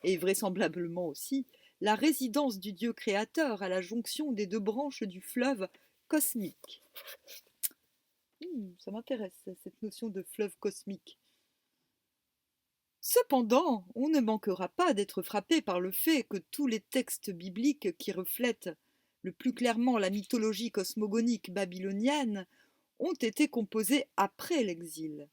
et vraisemblablement aussi la résidence du Dieu créateur à la jonction des deux branches du fleuve cosmique. Ça m'intéresse, cette notion de fleuve cosmique. Cependant, on ne manquera pas d'être frappé par le fait que tous les textes bibliques qui reflètent le plus clairement la mythologie cosmogonique babylonienne ont été composés après l'exil,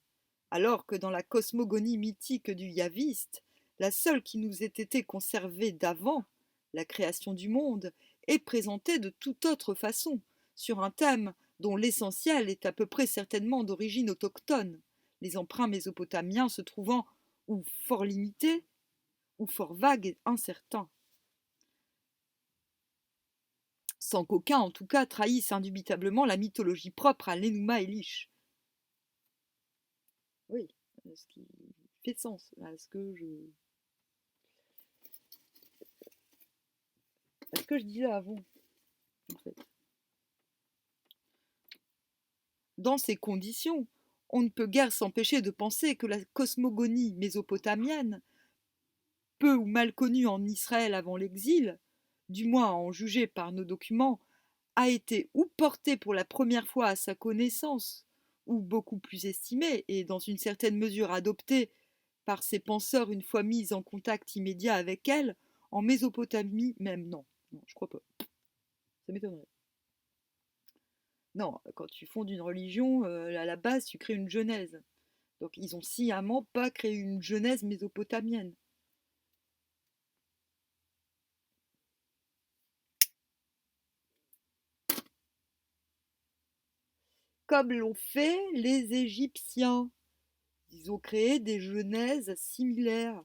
alors que dans la cosmogonie mythique du Yaviste, la seule qui nous ait été conservée d'avant, la création du monde, est présentée de toute autre façon, sur un thème dont l'essentiel est à peu près certainement d'origine autochtone, les emprunts mésopotamiens se trouvant ou fort limités, ou fort vagues et incertains, sans qu'aucun en tout cas trahisse indubitablement la mythologie propre à l'Enuma Elish. Oui, ce qui fait sens à ce que je disais avant, en fait. Dans ces conditions, on ne peut guère s'empêcher de penser que la cosmogonie mésopotamienne, peu ou mal connue en Israël avant l'exil, du moins à en juger par nos documents, a été ou portée pour la première fois à sa connaissance, ou beaucoup plus estimée et dans une certaine mesure adoptée par ses penseurs une fois mis en contact immédiat avec elle, en Mésopotamie même. Non, non, je crois pas. Ça m'étonnerait. Non, quand tu fondes une religion, à la base, tu crées une genèse. Donc ils ont sciemment pas créé une genèse mésopotamienne. comme l'ont fait les Égyptiens. Ils ont créé des genèses similaires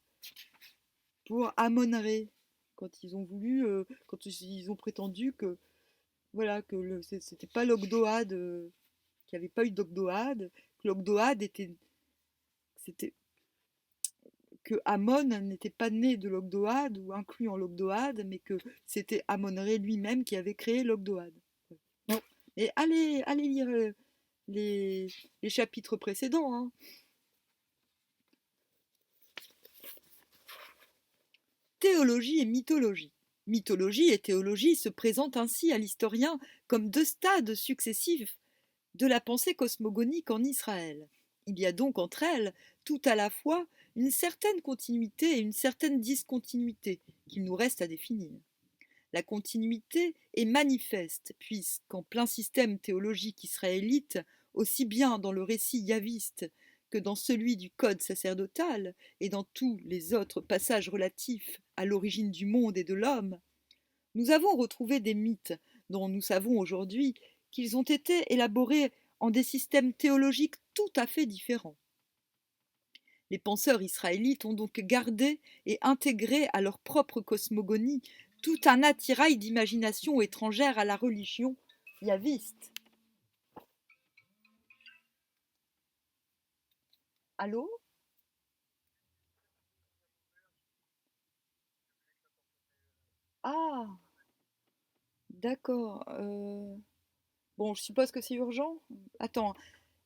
pour Amon-Ré, quand ils ont voulu, quand ils ont prétendu que voilà que c'était pas l'Ogdoad, qu'il n'y avait pas eu d'Ogdoad, que l'Ogdoad c'était que Amon n'était pas né de l'Ogdoad ou inclus en l'Ogdoad, mais que c'était Amon-Ré lui-même qui avait créé l'Ogdoad. Bon. Et allez lire les, les chapitres précédents. Hein. Théologie et mythologie. Mythologie et théologie se présentent ainsi à l'historien comme deux stades successifs de la pensée cosmogonique en Israël. Il y a donc entre elles, tout à la fois, une certaine continuité et une certaine discontinuité qu'il nous reste à définir. La continuité est manifeste, puisqu'en plein système théologique israélite, aussi bien dans le récit yaviste que dans celui du code sacerdotal et dans tous les autres passages relatifs à l'origine du monde et de l'homme, nous avons retrouvé des mythes dont nous savons aujourd'hui qu'ils ont été élaborés en des systèmes théologiques tout à fait différents. Les penseurs israélites ont donc gardé et intégré à leur propre cosmogonie tout un attirail d'imagination étrangère à la religion yaviste. Allô? Ah, d'accord. Bon, je suppose que c'est urgent. Attends,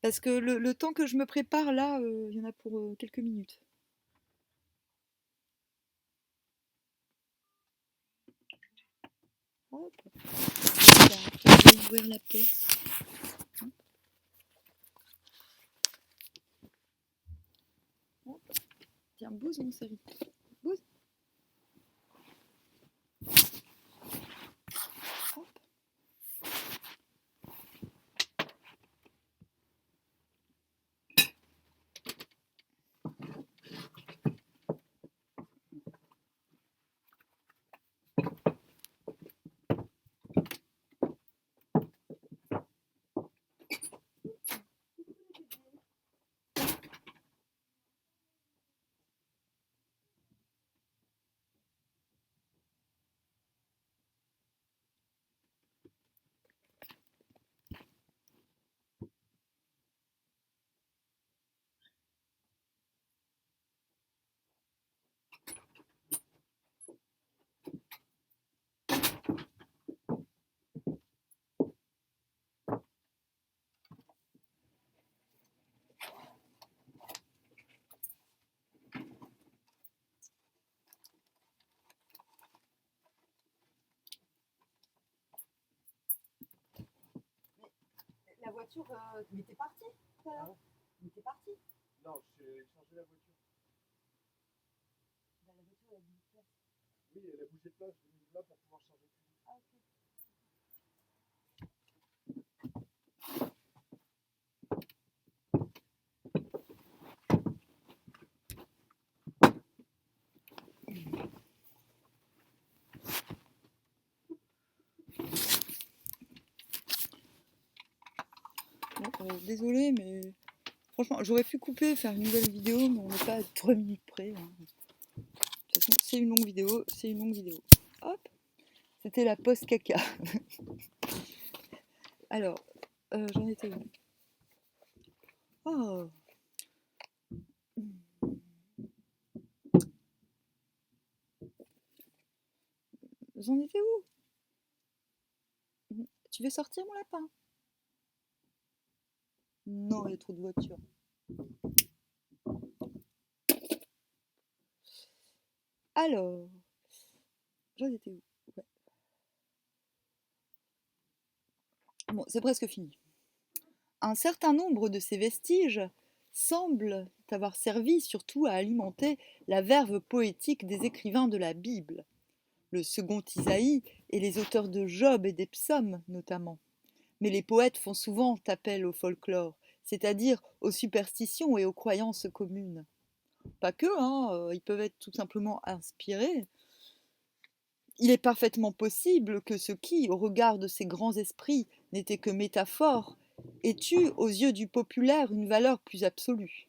parce que le temps que je me prépare là, il y en a pour quelques minutes. Hop, je vais ouvrir la porte. Hop. Tiens, bouge mon série. Bouge. Hop. La voiture, mais t'es parti tout à l'heure. Mais t'es parti. Non, j'ai changé la voiture. Bah, la voiture, elle a bougé de place. Oui, elle a bougé de place. Je l'ai mis là pour pouvoir changer plus vite. Ah, ok. Bon, désolée, mais franchement, j'aurais pu couper, faire une nouvelle vidéo, mais on n'est pas à 3 minutes près. Hein. De toute façon, c'est une longue vidéo, c'est une longue vidéo. Hop, c'était la post caca. Alors, j'en étais où? Oh, j'en étais où? Tu veux sortir mon lapin? Non, il y a trop de voitures. Alors, j'en étais où? Ouais. Bon, c'est presque fini. Un certain nombre de ces vestiges semblent avoir servi surtout à alimenter la verve poétique des écrivains de la Bible, le second Isaïe et les auteurs de Job et des psaumes notamment. Mais les poètes font souvent appel au folklore, c'est-à-dire aux superstitions et aux croyances communes. Pas que, hein, ils peuvent être tout simplement inspirés. Il est parfaitement possible que ce qui, au regard de ces grands esprits, n'était que métaphore, ait eu, aux yeux du populaire, une valeur plus absolue.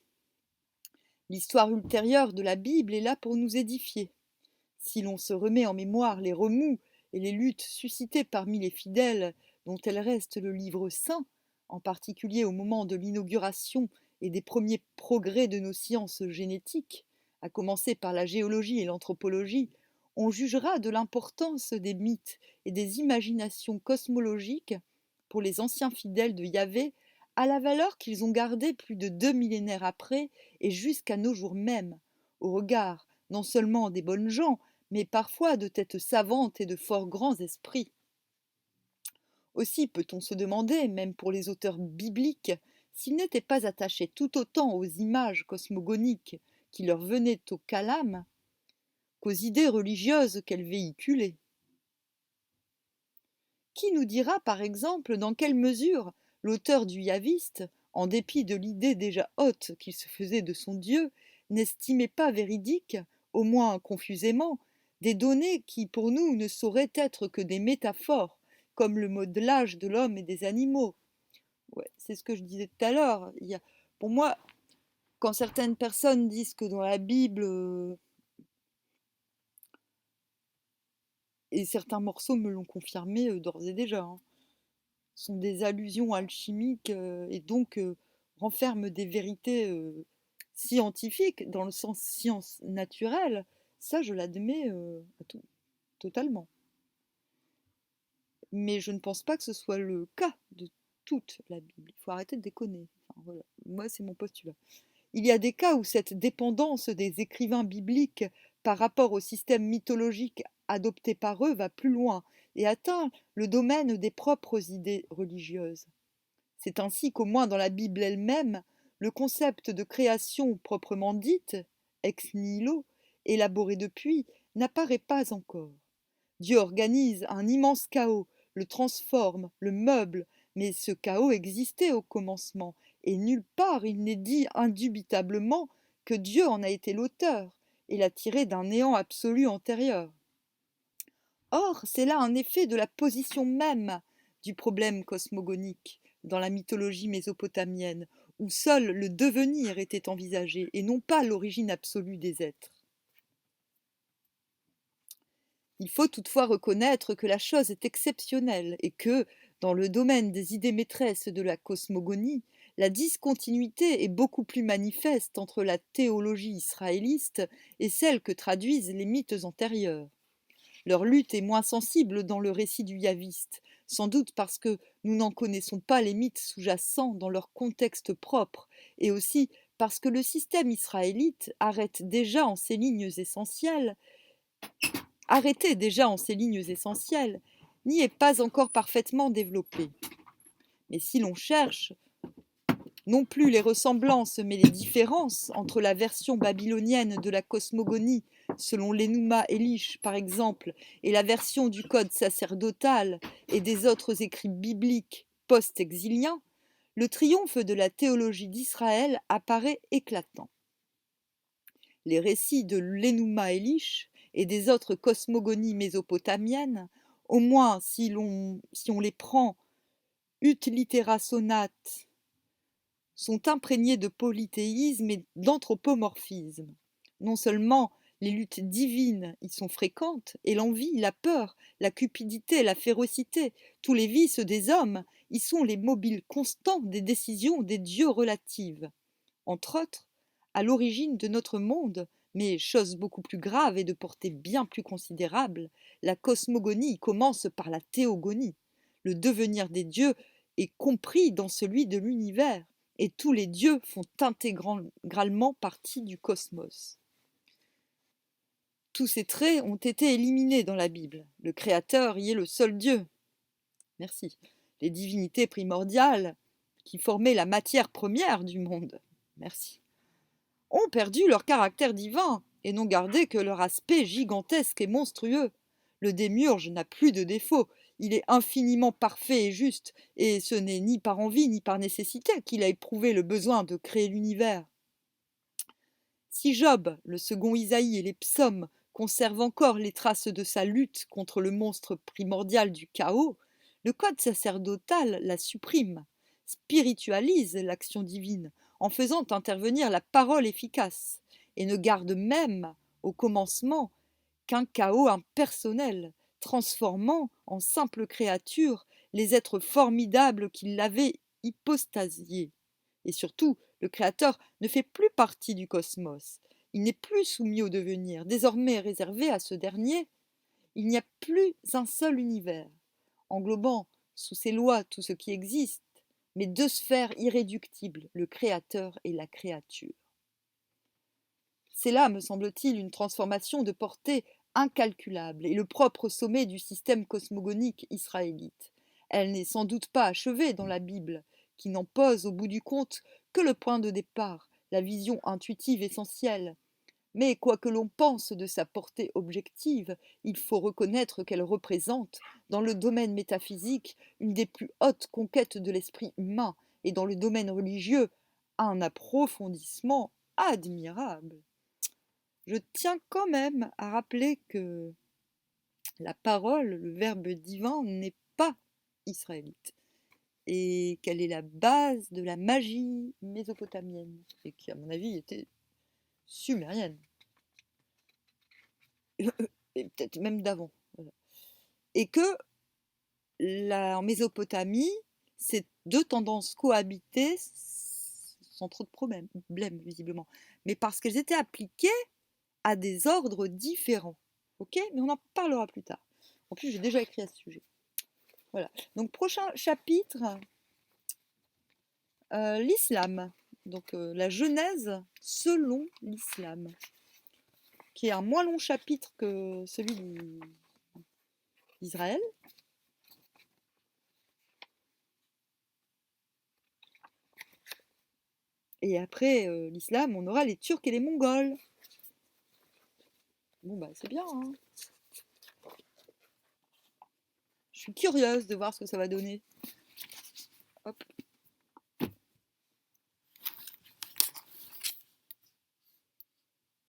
L'histoire ultérieure de la Bible est là pour nous édifier. Si l'on se remet en mémoire les remous et les luttes suscitées parmi les fidèles dont elle reste le livre saint, en particulier au moment de l'inauguration et des premiers progrès de nos sciences génétiques, à commencer par la géologie et l'anthropologie, on jugera de l'importance des mythes et des imaginations cosmologiques pour les anciens fidèles de Yahvé, à la valeur qu'ils ont gardée plus de 2 millénaires après et jusqu'à nos jours même, au regard non seulement des bonnes gens, mais parfois de têtes savantes et de fort grands esprits. Aussi peut-on se demander, même pour les auteurs bibliques, s'ils n'étaient pas attachés tout autant aux images cosmogoniques qui leur venaient au calame qu'aux idées religieuses qu'elles véhiculaient. Qui nous dira par exemple dans quelle mesure l'auteur du Yaviste, en dépit de l'idée déjà haute qu'il se faisait de son Dieu, n'estimait pas véridiques, au moins confusément, des données qui pour nous ne sauraient être que des métaphores, comme le modelage de l'homme et des animaux. Ouais, c'est ce que je disais tout à l'heure. Pour moi, quand certaines personnes disent que dans la Bible, et certains morceaux me l'ont confirmé d'ores et déjà, hein, sont des allusions alchimiques et donc renferment des vérités scientifiques dans le sens science naturelle, ça je l'admets totalement. Mais je ne pense pas que ce soit le cas de toute la Bible. Il faut arrêter de déconner. Enfin, voilà. Moi, c'est mon postulat. Il y a des cas où cette dépendance des écrivains bibliques par rapport au système mythologique adopté par eux va plus loin et atteint le domaine des propres idées religieuses. C'est ainsi qu'au moins dans la Bible elle-même, le concept de création proprement dite, ex nihilo, élaboré depuis, n'apparaît pas encore. Dieu organise un immense chaos, le transforme, le meuble, mais ce chaos existait au commencement, et nulle part il n'est dit indubitablement que Dieu en a été l'auteur, et l'a tiré d'un néant absolu antérieur. Or, c'est là un effet de la position même du problème cosmogonique dans la mythologie mésopotamienne, où seul le devenir était envisagé et non pas l'origine absolue des êtres. Il faut toutefois reconnaître que la chose est exceptionnelle et que, dans le domaine des idées maîtresses de la cosmogonie, la discontinuité est beaucoup plus manifeste entre la théologie israéliste et celle que traduisent les mythes antérieurs. Leur lutte est moins sensible dans le récit du Yaviste, sans doute parce que nous n'en connaissons pas les mythes sous-jacents dans leur contexte propre, et aussi parce que le système israélite arrêtait déjà en ses lignes essentielles, n'y est pas encore parfaitement développé. Mais si l'on cherche non plus les ressemblances mais les différences entre la version babylonienne de la cosmogonie selon l'Enuma Elish par exemple et la version du code sacerdotal et des autres écrits bibliques post-exiliens, le triomphe de la théologie d'Israël apparaît éclatant. Les récits de l'Enuma Elish et des autres cosmogonies mésopotamiennes, au moins si on les prend ut litera sonate, sont imprégnés de polythéisme et d'anthropomorphisme. Non seulement les luttes divines y sont fréquentes, et l'envie, la peur, la cupidité, la férocité, tous les vices des hommes y sont les mobiles constants des décisions des dieux relatives. Entre autres, à l'origine de notre monde, mais chose beaucoup plus grave et de portée bien plus considérable, la cosmogonie commence par la théogonie. Le devenir des dieux est compris dans celui de l'univers, et tous les dieux font intégralement partie du cosmos. Tous ces traits ont été éliminés dans la Bible. Le Créateur y est le seul Dieu. Merci. Les divinités primordiales, qui formaient la matière première du monde, merci, ont perdu leur caractère divin et n'ont gardé que leur aspect gigantesque et monstrueux. Le démiurge n'a plus de défaut, il est infiniment parfait et juste, et ce n'est ni par envie ni par nécessité qu'il a éprouvé le besoin de créer l'univers. Si Job, le second Isaïe et les psaumes conservent encore les traces de sa lutte contre le monstre primordial du chaos, le code sacerdotal la supprime. spiritualise l'action divine en faisant intervenir la parole efficace et ne garde même, au commencement, qu'un chaos impersonnel, transformant en simples créatures les êtres formidables qui l'avaient hypostasié. Et surtout, le Créateur ne fait plus partie du cosmos. Il n'est plus soumis au devenir, désormais réservé à ce dernier. Il n'y a plus un seul univers, englobant sous ses lois tout ce qui existe, mais deux sphères irréductibles, le Créateur et la créature. C'est là, me semble-t-il, une transformation de portée incalculable et le propre sommet du système cosmogonique israélite. Elle n'est sans doute pas achevée dans la Bible, qui n'en pose au bout du compte que le point de départ, la vision intuitive essentielle. Mais quoi que l'on pense de sa portée objective, il faut reconnaître qu'elle représente, dans le domaine métaphysique, une des plus hautes conquêtes de l'esprit humain, et dans le domaine religieux, un approfondissement admirable. Je tiens quand même à rappeler que la parole, le verbe divin, n'est pas israélite et qu'elle est la base de la magie mésopotamienne et qui, à mon avis, était sumérienne et peut-être même d'avant. Voilà. Et que en Mésopotamie, ces deux tendances cohabitaient sans trop de problèmes, visiblement, mais parce qu'elles étaient appliquées à des ordres différents. Ok? Mais on en parlera plus tard. En plus, j'ai déjà écrit à ce sujet. Voilà. Donc, prochain chapitre, l'islam. Donc, la Genèse selon l'islam, qui est un moins long chapitre que celui d'Israël. Et après l'islam, on aura les Turcs et les Mongols. Bon, bah, c'est bien, hein. Je suis curieuse de voir ce que ça va donner. Hop.